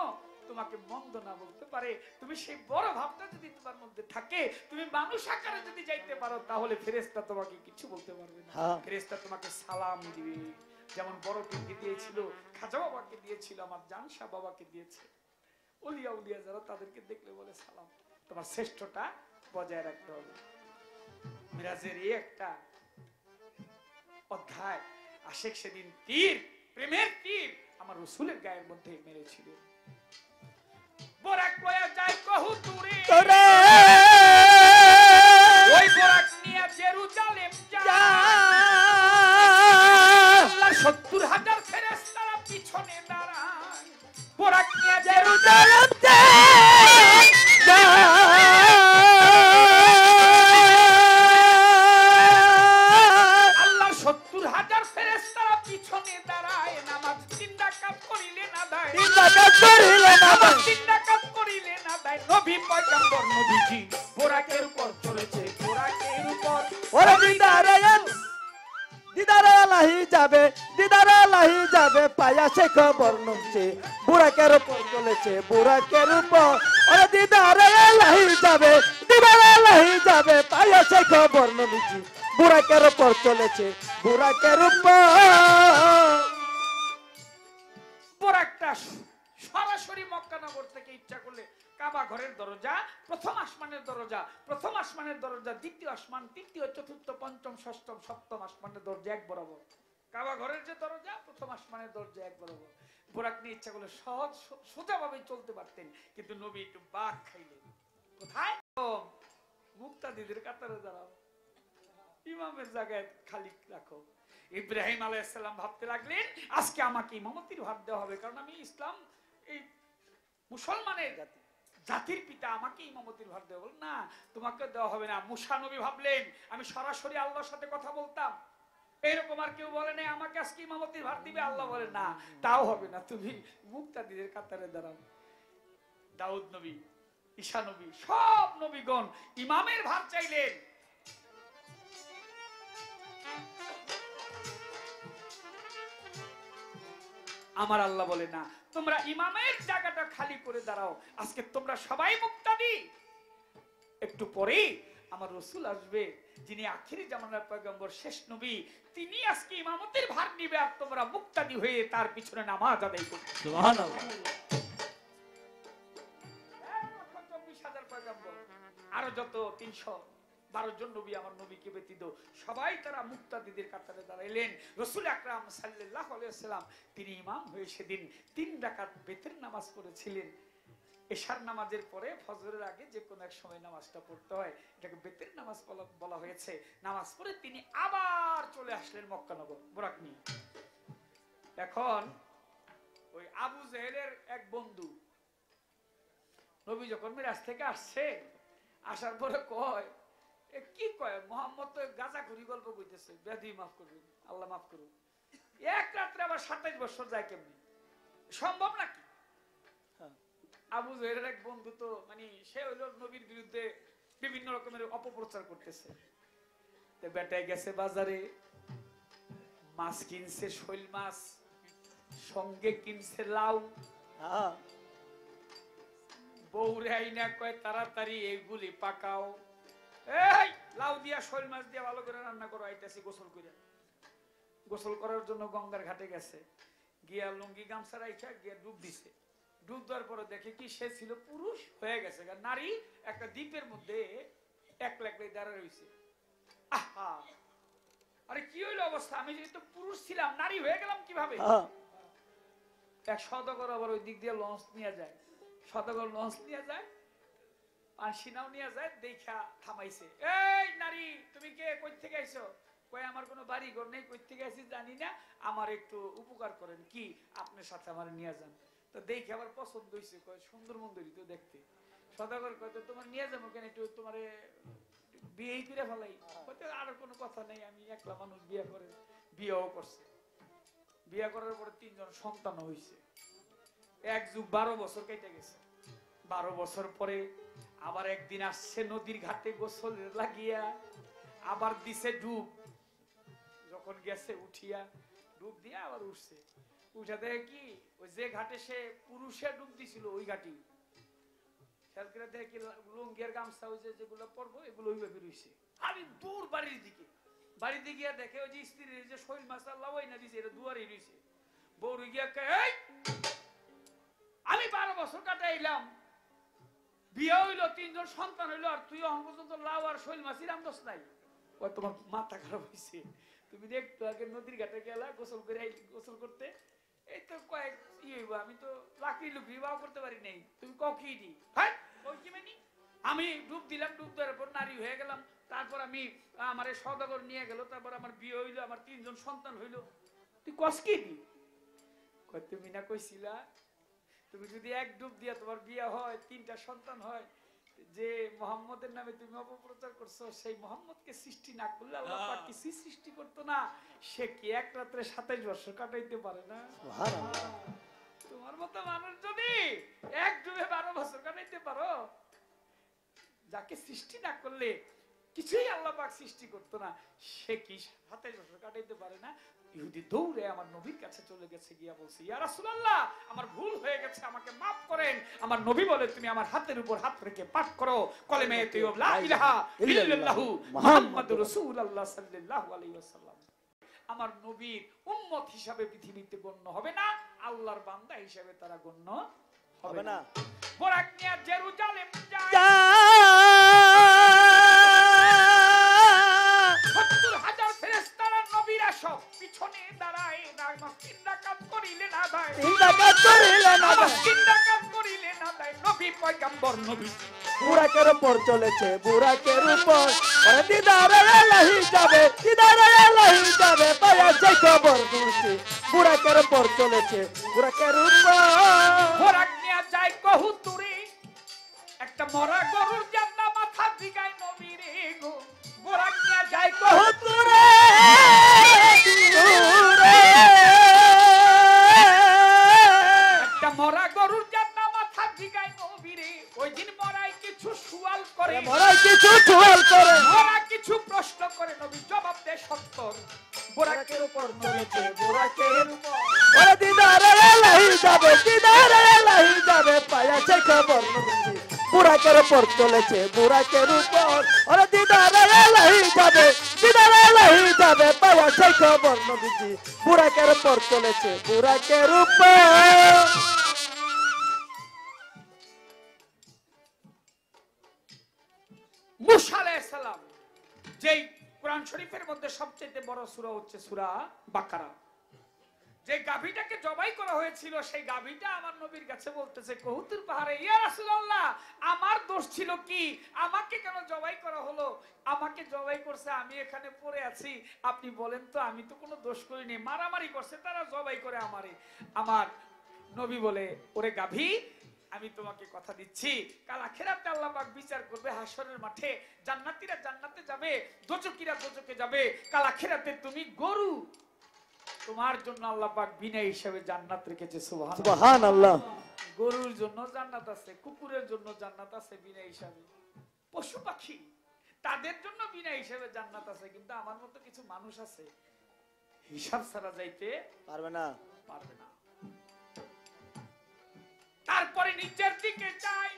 তোমাকে মন্দ না বলতে পারে। তুমি সেই বড় ভাবটা যদি তোমার মধ্যে থাকে, তুমি মানুষ আকারে যদি যাইতে পারো, তাহলে ফেরেশতা তোমাকে কিছু বলতে পারবে না। ফেরেশতা তোমাকে সালাম দিবে, যেমন বড় পীরকে দিয়েছিল, খাজা বাবাকে দিয়েছিল, আমার জানশা বাবাকে দিয়েছে। ওলিয়া উলিয়া যারা, তাদেরকে দেখলে বলে সালাম। তোমার শ্রেষ্ঠটা বজায় রাখতে হবে। মিরাজের এই একটা অধ্যায়, আশিক সেদিন তীর, প্রেমের তীর আমার রাসূলের গায়ের মধ্যে মেরেছিলেন। বরাক লয়া যায় কহুতুরে, ওই বরাক নিয়ে জেরুজালেম যায়। আল্লাহ 70,000 ফেরেশতারা পিছনে দাঁড়ায়, বরাক নিয়ে জেরুজালেম যায়। আল্লাহ 70,000 ফেরেশতারা পিছনে দাঁড়ায়, নামাজ 3 রাকাত করিলে না দেয়, 3 রাকাত করিলে না দেয়, 3 রাকাত করিলে না দেয়। নবী পয়গম্বর নবীজি বোরাকের উপর চলেছে, বোরাকের উপর। ওরে দিদারে লাহি যাবে, দিদারে লাহি যাবে, পায়া সে খবর নমছে, বুরাকের উপর চলেছে, বুরাকের উপর। ওরে দিদারে লাহি যাবে, দিদারে লাহি যাবে, পায়া সে খবর নবীজি, বুরাকের উপর চলেছে, বুরাকের উপর। বোরাকটা সরাসরি মক্কা নগর থেকে ইচ্ছা করলে কাবা ঘরের দরজা, প্রথম আসমানের দরজা, প্রথম আসমানের দরজা, দ্বিতীয় আসমান, তৃতীয়, চতুর্থ, পঞ্চম, ষষ্ঠম, সপ্তম আসমানের দরজা এক বরাবর। কাবা ঘরের যে দরজা, প্রথম আসমানের দরজা এক বরাবর। বোরাক নিয়ে ইচ্ছা করলে সহজ সোজাভাবে চলতে পারতেন, কিন্তু নবী একটু বাঘ খাইলেন। কোথায়? মুক্তাদিদের কাতারে দাঁড়াও, ইমামের জায়গায় খালি রাখো। ইব্রাহিম আলাইহিস সালাম ভাবতে লাগলেন, আজকে আমাকে ইমামতির ভার দেওয়া হবে, কারণ আমি ইসলাম এই মুসলমানের জাতির পিতা, আমাকে ইমামতির ভার দেওয়া। বল না, তোমাকে দেওয়া হবে না। মুসা নবী ভাবলেন, আমি সরাসরি আল্লাহর সাথে কথা বলতাম, এরকম আর কেউ বলে নাই আমাকে আজকে ইমামতির ভার দিবে। আল্লাহ বলে না, তাও হবে না, তুমি মুক্তাদিদের কাতারে দাঁড়াও। দাউদ নবী, ঈসা নবী, সব নবীগণ ইমামের ভার চাইলেন। আমার আল্লাহ বলে না, তোমরা ইমামের জায়গাটা খালি করে দাঁড়াও, আজকে তোমরা সবাই মুক্তাদি। একটু পরে আমার রাসূল আসবে, যিনি আখিরি জামানার পয়গম্বর, শেষ নবী, তিনি আজকে ইমামতের ভার নিবে, আর তোমরা মুক্তাদি হয়ে তার পিছনে নামাজ আদায় করবে। সুবহানাল্লাহ। 1,24,000 পয়গম্বর, আরো যত 312 জন নবী, আমার নবীকে ব্যতীত সবাই তারা মুক্তাদিদের কাতারে দাঁড়াইলেন। রাসূল আকরাম সাল্লাল্লাহু আলাইহি ওয়াসাল্লাম তিনি ইমাম হয়ে সেদিন 3 রাকাত বেতের নামাজ পড়েছিলেন। এশার নামাজের পরে ফজরের আগে যে কোনো এক সময় নামাজটা পড়তে হয়, এটাকে বেতের নামাজ বলা হয়েছে। নামাজ পড়ে তিনি আবার চলে আসলেন মক্কা নগর বোরাক নিয়ে। এখন ওই আবু জেহেলের এক বন্ধু নবী যখন মিরাজ থেকে আসছে, আসার পরে কয়, কি কয়, মোহাম্মদ তো গাঁজাখুরি গল্প কইতেছে, ব্যাধি মাফ করবেন, আল্লাহ মাফ করুন, এক রাত্রে আবার 27 বছর যায় কেমনি, সম্ভব নাকি? আবু জেহেলের এক বন্ধু তো মানে সে হইল নবীর বিরুদ্ধে বিভিন্ন রকমের অপপ্রচার করতেছে। তো বেটায় গেছে বাজারে, মাছ কিনছে, শৈল মাছ, সঙ্গে কিনছে লাউ। বউরে আইনা কয়, তাড়াতাড়ি এইগুলি পাকাও, এই লাউ দিয়া শৈল মাছ দিয়া ভালো করে রান্না করো, আইতাছি গোসল করে। গোসল করার জন্য গঙ্গার ঘাটে গেছে, গিয়া লুঙ্গি গামছা রাইখা গিয়া ডুব দিছে। ডুব দেওয়ার পরে দেখে কি, সে ছিল পুরুষ হয়ে গেছে, নারী একটা দ্বীপের মধ্যে একলা একলাই দাঁড়ায় রয়েছে। আহা, আরে কি হইল অবস্থা, আমি যেহেতু পুরুষ ছিলাম নারী হয়ে গেলাম কিভাবে? এক সদাগর আবার ওই দিক দিয়ে লঞ্চ নিয়ে যায়, সদাগর লঞ্চ নিয়ে যায় আর সিনাও নিয়ে যায়, দেখা থামাইছে। এই নারী, তুমি কে, কই থেকে আইছো? কয়, আমার কোনো বাড়ি ঘর নেই, কই থেকে আইছি জানি না, আমার একটু উপকার করেন, কি আপনার সাথে আমার নিয়ে যান। তো দেখে আবার পছন্দ হয়েছে, কয় সুন্দর মন্দিরই তো দেখতে। সদাগর কয়, তো তোমার নিয়ে যাবো কেন, একটু তোমার বিয়ে করে ফেলাই। আর কোনো কথা নেই, আমি একলা মানুষ, বিয়ে করে, বিয়েও করছে। বিয়ে করার পরে 3 জন সন্তান হয়েছে, এক যুগ 12 বছর কেটে গেছে। 12 বছর পরে আবার একদিন আসছে নদীর ঘাটে গোসল লাগিয়া, আবার দিছে ডুব। যখন গেছে উঠিয়া ডুব দিয়া আবার উঠছে, উঠা দেখে কি, ওই যে ঘাটে সে পুরুষে ডুব দিছিল ওই ঘাটি দেখে কি লুঙ্গির গামছা ওই যেগুলো পরবো এগুলো ওইভাবে রয়েছে। আমি দূর বাড়ির দিকে গিয়া দেখে ওই যে স্ত্রীর যে শৈল মাছ লাউই না দিছে, এটা দুয়ারেই রয়েছে। বউরে গিয়া কয়, আমি 12 বছর কাটাইলাম, বিয়ে হইলো, 3 জন সন্তান হইলো, আর তুই এখন পর্যন্ত লাউ আর শৈল মাছই রান্ধস নাই। ও তোমার মাথা খারাপ হয়েছে, তুমি একটু আগে নদীর ঘাটে গেলা গোসল করে, গোসল করতে, এই তো কয়েক হইব, আমি তো লাকড়ি লুকড়ি বাও করতে পারি নাই, তুমি কখি দি আমি ডুব দিলাম, ডুব দেওয়ার পর নারী হয়ে গেলাম, তারপর আমি আমার সদাগর নিয়ে গেল, তারপর আমার বিয়ে হইলো, আমার 3 জন সন্তান হইলো, তুই কস কি দি? তুমি না কইছিলা তুমি যদি এক ডুব দিয়া তোমার বিয়ে হয়, 3টা সন্তান হয়, যে মোহাম্মদের নামে তুমি অপপ্রচার করছো, সেই মোহাম্মদকে সৃষ্টি না করলে আল্লাহ পাক কিছু সৃষ্টি করতো না। সে কি এক রাত্রে 27 বছর কাটাইতে পারে না? তোমার মতো মানুষ যদি এক ডুবে 12 বছর কাটাইতে পারো, যাকে সৃষ্টি না করলে কিছুই আল্লাহ পাক সৃষ্টি করতো না, সে কি 27 বছর কাটাইতে পারে না? ইহুদি দৌড়ে আমার নবীর কাছে চলে গেছে, গিয়া বলছে, ইয়া রাসূলুল্লাহ, আমার ভুল হয়ে গেছে, আমাকে মাফ করেন। আমার নবী বলে, তুমি আমার হাতের উপর হাত রেখে পাঠ করো কলেমে তাইয়্যিব লা ইলাহা ইল্লাল্লাহু মুহাম্মাদুর রাসূলুল্লাহ সাল্লাল্লাহু আলাইহি ওয়াসাল্লাম। আমার নবীর উম্মত হিসাবে পৃথিবীতে গণ্য হবে না, আল্লাহর বান্দা হিসাবে তারা গণ্য হবে না। বোরাক নিয়ে জেরুজালেম যায়। 70,000 ফেরেশতারা নবীরা সব পিছনে দাঁড়ায়, নামাজ 3 রাকাত করিলে না দেয়, 3 রাকাত করিলে না দেয়, 3 রাকাত করিলে না দেয়, নবী পয়গম্বর নবী বুরাকের উপর চলেছে, বুরাকের উপর ওরে দিদারে এলাহি যাবে, দিদারে এলাহি যাবে, পায়াছে খবর খুশি, বুরাকের উপর চলেছে, বুরাকের উপর। বোরাক নিয়ে যায় কহুতুরে, একটা মরা গরুর জান্না মাথা দিগায় নবী রে গো। বোরাক নিয়ে যায় কহুতুরে দূরে, একটা মরা গরুর জান্না মাথা দিগায় নবী রে। ওই দিন মরাই কিছু সুয়াল করে, মরাই কিছু ঠুয়াল করে, মরা কিছু প্রশ্ন করে, নবী জবাব দেয় সত্তর। বুরাকের উপর চলেছে, বুরাকের উপর ওরে দিদারে এলাহি যাবে, দিদারে এলাহি যাবে, পায়াছে খবর খুশি, বুরাকের উপর চলেছে, বুরাকের উপর ওরে দিদারে এলাহি যাবে, দিদারে এলাহি যাবে, পায়াছে খবর নবীজি, বুরাকের উপর চলেছে, বুরাকের উপর। মুসা আলাইহিস সালাম, যেই কোরআন শরীফের মধ্যে সবচেয়ে বড় সূরা হচ্ছে সূরা বাকারা, যে গাভীটাকে জবাই করা হয়েছিল, সেই গাভীটা আমার নবীর কাছে বলতেছে কহুতুর পাহাড়ে, ইয়া রাসূলুল্লাহ, আমার দোষ ছিল কি? আমাকে কেন জবাই করা হলো? আমাকে জবাই করছে, আমি এখানে পড়ে আছি, আপনি বলেন তো, আমি তো কোনো দোষ করিনি, মারামারি করছে তারা, জবাই করে আমারে। আমার নবী বলে, ওরে গাভী, আমি তোমাকে কথা দিচ্ছি, কাল আখিরাতে আল্লাহ পাক বিচার করবে হাসরের মাঠে, জান্নাতীরা জান্নাতে যাবে, দোজখীরা দোজখে যাবে, কাল আখিরাতে তুমি গরু, তোমার জন্য আল্লাহ পাক বিনা হিসাবে জান্নাত রেখেছে। সুবহানাল্লাহ। গরুর জন্য জান্নাত আছে, কুকুরের জন্য জান্নাত আছে বিনা হিসাবে, পশু পাখি তাদের জন্য বিনা হিসাবে জান্নাত আছে, কিন্তু আমার মতো কিছু মানুষ আছে হিসাব ছাড়া যাইতে পারবে না, পারবে না। তারপরে নিচের দিকে চাই,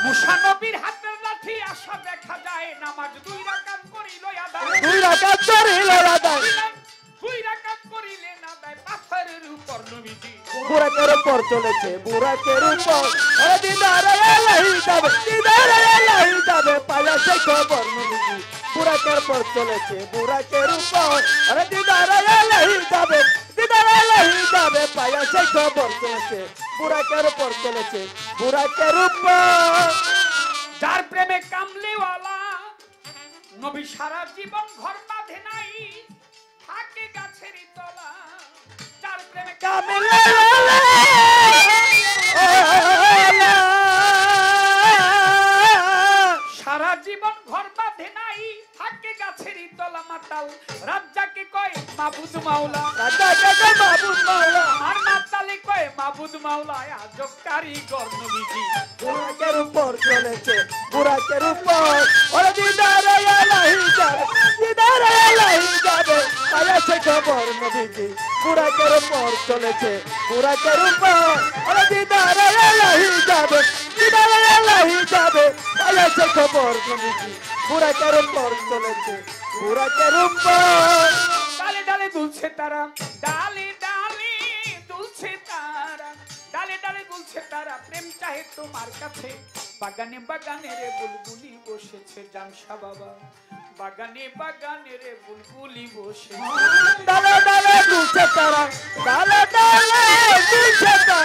মুসা নবীর হাতের লাঠি আসা দেখা যায়, নামাজ 2 রাকাত করিল আদায়, 2 রাকাত করিল আদায়, 2 রাকাত করিলে না দেয়, পাথরের উপর নবীজি বুরাকের উপর চলেছে, বুরাকের উপর ওরে দিদারে এলাহি যাবে, দিদারে এলাহি যাবে, পায়াছে খবর নবীজি, বুরাকের উপর চলেছে, বুরাকের উপর ওরে দিদারে এলাহি যাবে, দিদারে এলাহি যাবে, পায়াছে খবর চলেছে, বুরাকের উপর চলেছে, বুরাকের উপর। যার প্রেমে কামলিওয়ালা নবী সারা জীবন ঘর বাঁধে নাই, থাকে গাছের তলা, যার প্রেমে কামলিওয়ালা সারা জীবন ঘর বাঁধে নাই, থাকে গাছের তলা, মাতাল রাজ্জাকে কয় মাবুদ মাওলা, রাজাকে মাবুদ মাওলা, আর মাতালে কয় মাবুদ মাওলা, আজব কারিগর নবীজি বুরাকের উপর চলেছে, বুরাকের উপর ওরে দিদারে এলাহি যাবে, দিদারে এলাহি যাবে, পায়াছে খবর নবীজি, বুরাকের উপর চলেছে, বুরাকের উপর ওরে দিদারে এলাহি যাবে, দিদারে এলাহি যাবে, পায়াছে খবর নবীজি, বুরাকের উপর চলেছে, বুরাকের উপর। ডালে ডালে দুলছে তারা, ডালে ডালে দুলছে তারা, ডালে ডালে দুলছে তারা, প্রেম চাহে তোমার কাছে, বাগানে বাগানে রে বুলবুলি বসেছে, জামশা বাবা, বাগানে বাগানে রে বুলবুলি বসেছে, ডালে ডালে দুলছে তারা, ডালে ডালে দুলছে তারা,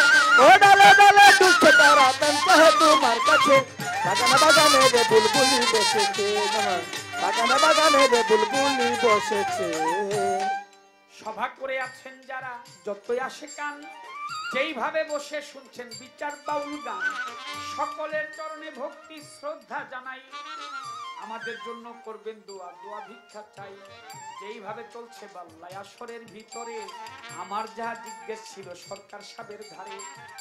ও ডালে ডালে দুলছে তারা, প্রেম চাহে তোমার কাছে, বাগানে বাগানে রে বুলবুলি বসেছে, বাগানে বাগানে রে বুলবুলি বসেছে। সভা করে আছেন যারা, যতই আসে কান, যেইভাবে বসে শুনছেন বিচার বাউল গান, সকলের চরণে ভক্তি শ্রদ্ধা জানাই, আমাদের জন্য করবেন দোয়া, দোয়া ভিক্ষা চাই, যেইভাবে চলছে বাল্লায় আসরের ভিতরে, আমার যাহা জিজ্ঞেস ছিল সরকার সাহেবের ধারে,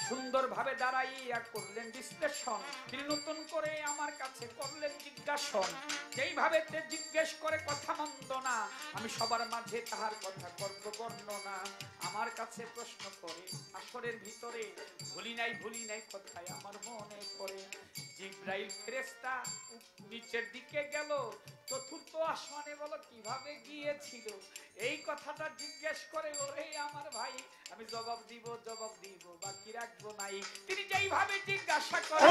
সুন্দরভাবে দাঁড়াইয়া করলেন বিশ্লেষণ, তিনি নতুন করে আমার কাছে করলেন জিজ্ঞাসন, যেইভাবে জিজ্ঞেস করে কথা মন্দ না, আমি সবার মাঝে তাহার কথা করব বর্ণনা, আমার কাছে প্রশ্ন করে আসরের ভিতরে, ভুলি নাই কোথায় আমার মনে পড়ে। জিব্রাইল ফেরেশতা নিচের দিকে গেল, চতুর্থ আসমানে, বলো কিভাবে গিয়েছিল? এই কথাটা জিজ্ঞেস করে, ওরে আমার ভাই, আমি জবাব দিব বাকি রাখবো নাই। তিনি যেইভাবে জিজ্ঞাসা করে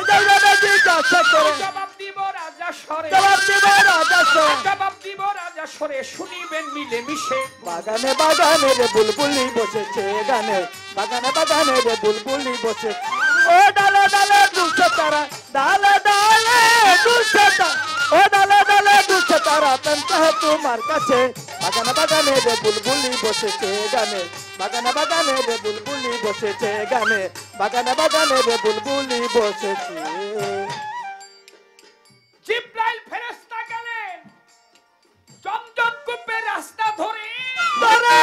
জবাব দিব রাজা স্বরে, শুনিবেন মিলে মিশে। বাগানে বাগানে রে বুলবুলি বসেছে গানে, বাগানে রে বুলবুলি বসে। ও ডালে ডালে দুলছে তারা, ডালে ডালে দুলছে তারা, ও ডালে ডালে দুলছে তারা, প্রেমটা তোমার কাছে। বাগানে রে বুলবুলি বসেছে গানে, বাগানে রে বুলবুলি বসেছে গানে, বাগানে রে বুলবুলি বসেছে। জিব্রাইল ফেরেশতা গেলেন জমজম কূপের রাস্তা ধরে, ধরে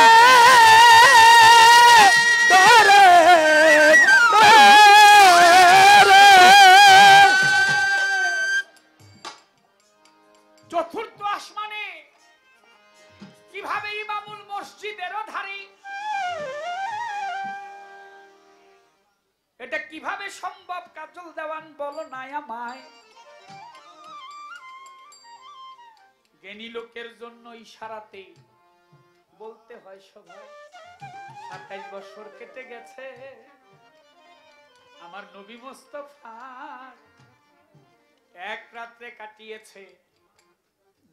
ধরে ধরে চতুর্থ আসমানে কিভাবে ইমামুল মসজিদেরও ধারে, এটা কিভাবে সম্ভব কাজল দেওয়ান বলো না আমায়। জ্ঞানী লোকের জন্য ইশারাতে বলতে হয় সবাই, 27 বছর কেটে গেছে আমার নবী মুস্তাফা, এক রাত্রে কাটিয়েছে।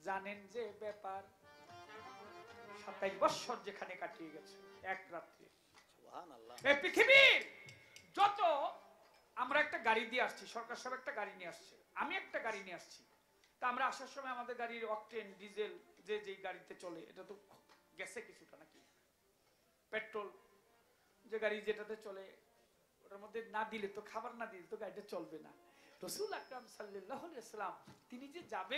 জানেন যে ব্যাপার, 27 বছর যেখানে কাটিয়ে গেছে এক রাত্রে। এই পৃথিবীর যত, আমরা একটা গাড়ি দিয়ে আসছি, সরকার সব একটা গাড়ি নিয়ে আসছে, আমি একটা গাড়ি নিয়ে আসছি। তা আমরা আসার সময় আমাদের গাড়ির অকটেন ডিজেল যে গাড়িতে চলে, এটা তো গেছে কিছুটা নাকি, পেট্রোল যে গাড়ি যেটাতে চলে, ওটার মধ্যে না দিলে তো, খাবার না দিলে তো গাড়িটা চলবে না। রাসূল আকরাম সাল্লাল্লাহু আলাইহি ওয়াসাল্লাম তিনি যে যাবে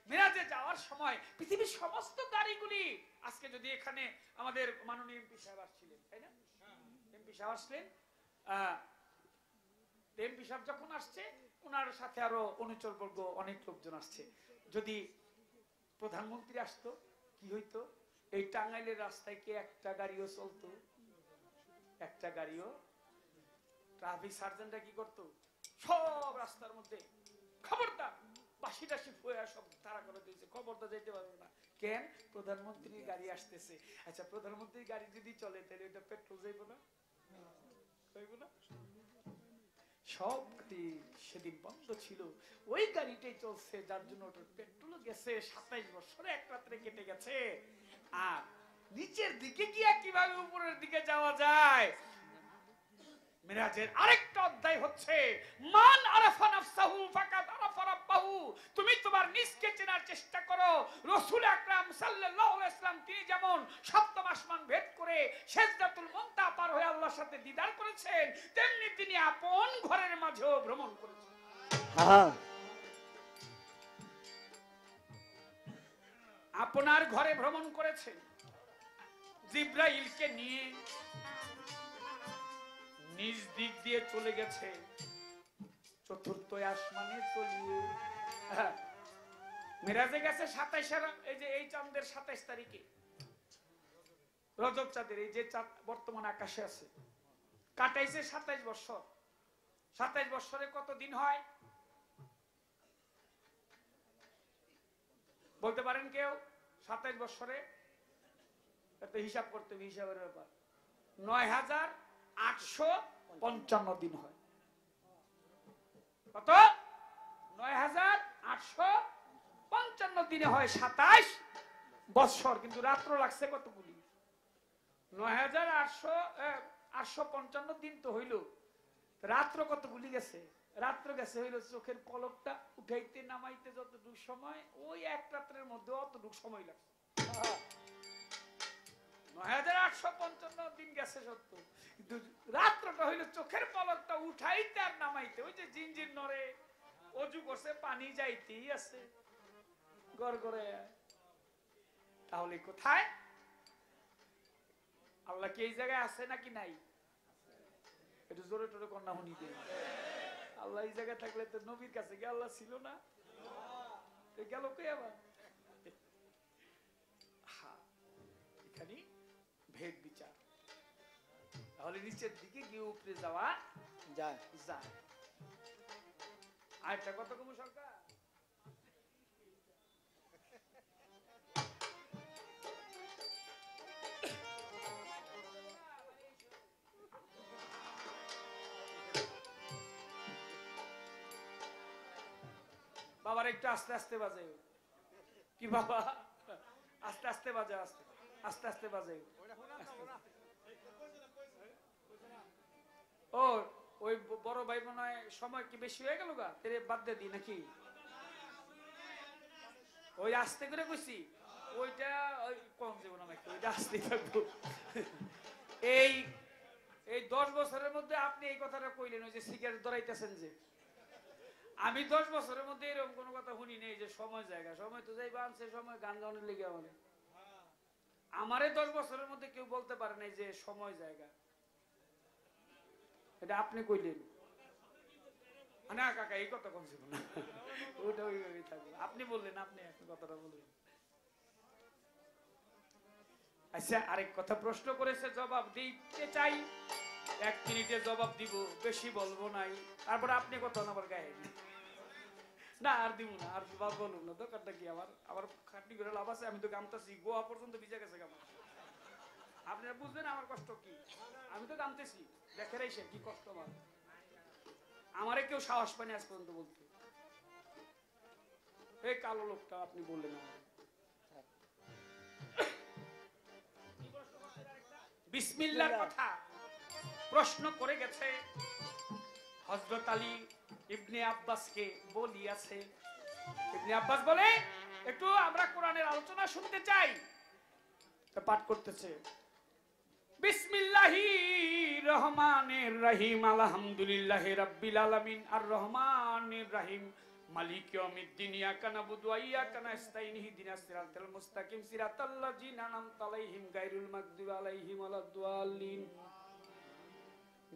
মেরাজে যাওয়ার সময় পৃথিবীর সমস্ত গাড়িগুলি, আজকে যদি এখানে আমাদের মাননীয় এমপি সাহেব আসছিলেন, তাই না? এমপি সাহেব আসলেন, এমপি সাহেব যখন আসছে, ওনার সাথে আরো অনুচরবর্গ অনেক লোকজন আসছে। যদি প্রধানমন্ত্রী আসতো কি হইতো? এই টাঙ্গাইলের রাস্তায় কি একটা গাড়িও চলতো? একটা গাড়িও। ট্রাফিক সার্জেন্টরা কি করতো? সব রাস্তার মধ্যে খবরদার, বাসি টাসি ফুয়া সব তারা করে দিয়েছে, খবরদার যেতে পারবে না। কেন? প্রধানমন্ত্রীর গাড়ি আসতেছে। আচ্ছা, প্রধানমন্ত্রীর গাড়ি যদি চলে তাহলে ওটা পেট্রোল যাইব না? যাইব না? সব গাড়ি সেদিন বন্ধ ছিল, ওই গাড়িটাই চলছে, যার জন্য ওটার পেট্রোল গেছে। 27 বছরে এক রাত্রে কেটে গেছে। আর নিচের দিকে গিয়ে কিভাবে উপরের দিকে যাওয়া যায়? মিরাজের আরেকটা অধ্যায় হচ্ছে মান আরাফা নাফসাহু ফাকাদ আরাফা রাব্বাহু। তুমি তোমার নিজকে চেনার চেষ্টা করো। রাসূল আকরাম সাল্লাল্লাহু আলাইহি ওয়াসাল্লাম তিনি যেমন সপ্তম আসমান ভেদ করে সিদরাতুল মুনতাহা পার হয়ে আল্লাহর সাথে দিদার করেছেন, তেমনি তিনি আপন ঘরের মাঝেও ভ্রমণ করেছেন। হ্যাঁ, আপনার ঘরে ভ্রমণ করেছেন জিব্রাইলকে নিয়ে, নিজ দিক দিয়ে চলে গেছে চতুর্থ আসমানে চলিয়ে। মিরাজে গেছে 27, এই যে এই চাঁদের 27 তারিখে, রজব চাঁদের এই যে চাঁদ বর্তমান আকাশে আছে, কাটাইছে 27 বছর। 27 বছরে কত দিন হয় বলতে পারেন কেউ? 27 বছরে এত হিসাব করতে হবে, হিসাবের ব্যাপার। 9855 দিন হয়। কত? 9855 দিনে হয় 27 বছর। কিন্তু রাত্র লাগছে কতগুলি? 9855 দিন তো হইল, রাত্র কতগুলি গেছে? রাত্র গেছে হইল চোখের পলকটা উঠাইতে নামাইতে যতটুকু সময়, ওই এক রাত্রের মধ্যে অতটুকু সময় লাগছে। 9855 দিন গেছে সত্য, কিন্তু রাত্রটা হইল চোখের পলকটা উঠাইতে আর নামাইতে। ওই যে জিনজির নরে, অজু করছে, পানি যাইতেই আছে গড়গড়ে। তাহলে কোথায়? আল্লাহ কি এই জায়গায় আছে নাকি নাই? একটু জোরে টোরে কন্যা শুনি দিন। আল্লাহ এই জায়গায় থাকলে তো নবীর কাছে গিয়ে আল্লাহ ছিল না, গেল কে আবার? এখানে ভেদ বিচার। তাহলে নিচের দিকে গিয়ে উপরে যাওয়া যায়। যায়। আরেকটা কথা কমু সরকার, বাবার একটু আস্তে আস্তে বাজে। কি বাবা, আস্তে আস্তে বাজে, আস্তে আস্তে আস্তে বাজে। ও ওই বড় ভাই মনে হয় সময় কি বেশি হয়ে গেল গা, তেরে বাদ দিয়ে দিই নাকি? ওই আস্তে করে কইছি, ওইটা ওই কম দেবো না নাকি, ওইটা আস্তে থাকবো। এই এই 10 বছরের মধ্যে আপনি এই কথাটা কইলেন, ওই যে সিগারেট ধরাইতেছেন যে, আমি 10 বছরের মধ্যে এরকম কোনো কথা শুনি নেই যে সময় জায়গা। সময় তো যাইবা আনছে, সময় গান গানের লেগে আমারে 10 বছরের মধ্যে কেউ বলতে পারে নাই যে সময় জায়গা। এটা আপনি কইলেন না কাকা, এই কথা কোন ছিল না, ওটা ওইভাবেই থাকবে। আপনি বললেন, আপনি এখন কথাটা বললেন। আচ্ছা, আরেক কথা প্রশ্ন করেছে, জবাব দিতে চাই, 1 মিনিটে জবাব দিব, বেশি বলবো নাই। তারপরে আপনি কথা আবার গায়ে না, আর দিব না, আর বলুন না, দরকারটা কি? আমার খাটনি করে লাভ আছে? আমি তো গামতাছি, গোয়া পর্যন্ত ভিজে গেছে গামা। আপনারা বুঝবেন আমার কষ্ট কি। আমি তো গামতেছি, দেখে রাইছে কি কষ্ট আমার। আমারে কেউ সাহস পায়নি আজ পর্যন্ত বলতে। এই কালো লোকটা আপনি বললেন আমার। বিসমিল্লাহর কথা প্রশ্ন করে গেছে হযরত আলী ইবনে আব্বাসকে বলিয়াছে। ইবনে আব্বাস বলে, একটু আমরা কোরআনের আলোচনা শুনতে চাই। তা পাঠ করতেছে, বিসমিল্লাহির রহমানির রহিম, আলহামদুলিল্লাহি রাব্বিল আলামিন, আর রহমানির রহিম, মালিক ইয়াউমিদ্দিন, ইয়াকা নাবুদু ওয়া ইয়াকা নাস্তাইন, ইহদিনাস সিরাতাল মুস্তাকিম, সিরাতাল লাযিনা আনআমতা আলাইহিম গায়রুল মাগদুবি আলাইহিম ওয়ালাদ-দাল্লিন।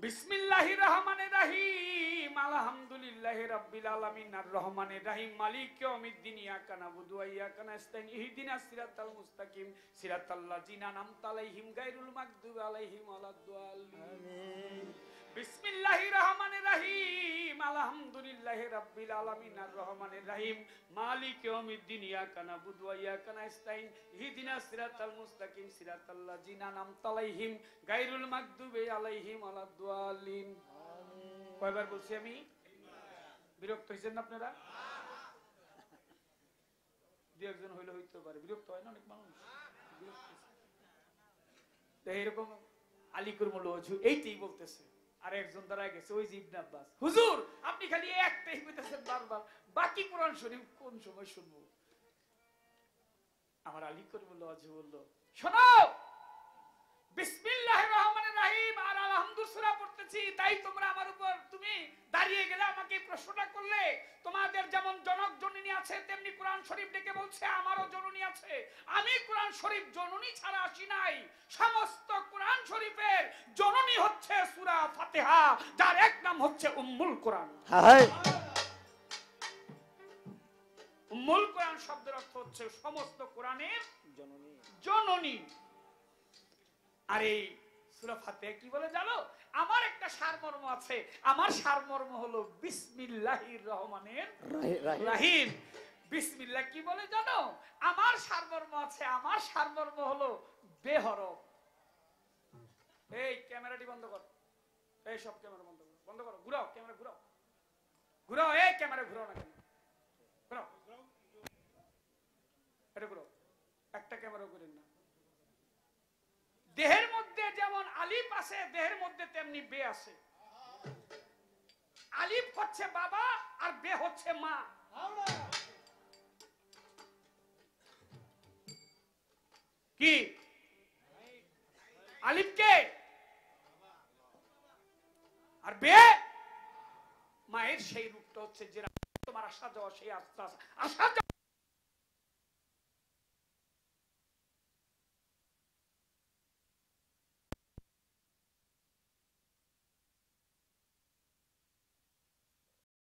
বিসমিল্লাহির রহমানির রহিম, আলহামদুলিল্লাহি রাব্বিল আলামিন, আর রহমানির রহিম, মালিক ইয়াউমিদ্দিন, ইয়াকা নাবুদু ওয়া ইয়াকা নাস্তাইন, ইহদিনাস সিরাতাল মুস্তাকিম, সিরাতাল লাযিনা আনআমতা আলাইহিম গায়রুল মাগদুবি আলাইহিম ওয়ালাদ-দাল্লিন। বিসমিল্লাহির রহমানির রহিম, আলহামদুলিল্লাহি রাব্বিল আলামিন, আর রহমানির রহিম, মালিক ইয়াউমিদ্দিন, ইয়াকা নাবুদু ওয়া ইয়াকা নাস্তাইন, ইহদিনাস সিরাতাল মুস্তাকিম, সিরাতাল লাযিনা আনআমতা আলাইহিম গায়রুল মাগদুবি আলাইহিম ওয়ালাদ-দাল্লিন। কয়বার বলছি আমি? বিরক্ত হইছেন না আপনারা? দুই একজন হইলে হইতে পারে, বিরক্ত হয় না অনেক মানুষ। তো এরকম আলিকুর মূল এইটাই বলতেছে। আর একজন দাঁড়ায় গেছে, ওই যে ইবনে আব্বাস, হুজুর আপনি খালি একটাই কইতেছেন বারবার, বাকি কোরআন শরীফ কোন সময় শুনবো? আমার আলিকুর মূল বললো, শোনো, বিসমিল্লাহির রহমানির রহিম আর আলহামদুলিল্লাহ সূরা পড়তেছি, তাই তোমরা আমার উপর তুমি দাঁড়িয়ে গেলে, আমাকে প্রশ্নটা করলে। তোমাদের যেমন জনক জননী আছে, তেমনি কোরআন শরীফ ডেকে বলছে আমারও জননী আছে। আমি কোরআন শরীফ জননী ছাড়া আসি নাই। সমস্ত কোরআন শরীফের জননী হচ্ছে সূরা ফাতিহা, যার এক নাম হচ্ছে উম্মুল কোরআন। উম্মুল কোরআন শব্দের অর্থ হচ্ছে সমস্ত কোরআনের জননী। জননী। আর এই সূরা ফাতিহা কি বলে জানো? আমার একটা সারমর্ম আছে, আমার সারমর্ম হলো বিসমিল্লাহির রহমানির রহিম। বিসমিল্লাহ কি বলে জানো? আমার সারমর্ম আছে, আমার সারমর্ম হলো বেহরফ। এই ক্যামেরাটি বন্ধ কর, এই সব ক্যামেরা বন্ধ করো, বন্ধ করো, ঘুরাও ক্যামেরা, ঘুরাও ঘুরাও, এই ক্যামেরা ঘুরাও না কেন, ঘুরাও, এটা ঘুরাও, একটা ক্যামেরা করেন না। দেহের মধ্যে যেমন আলিফ আছে, দেহের মধ্যে তেমনি বে আছে। আলিফ হচ্ছে বাবা আর বে হচ্ছে মা। কি আলিফ কে আর বে মায়ের সেই রূপটা হচ্ছে যে তোমার আসা যাওয়া, সেই আসা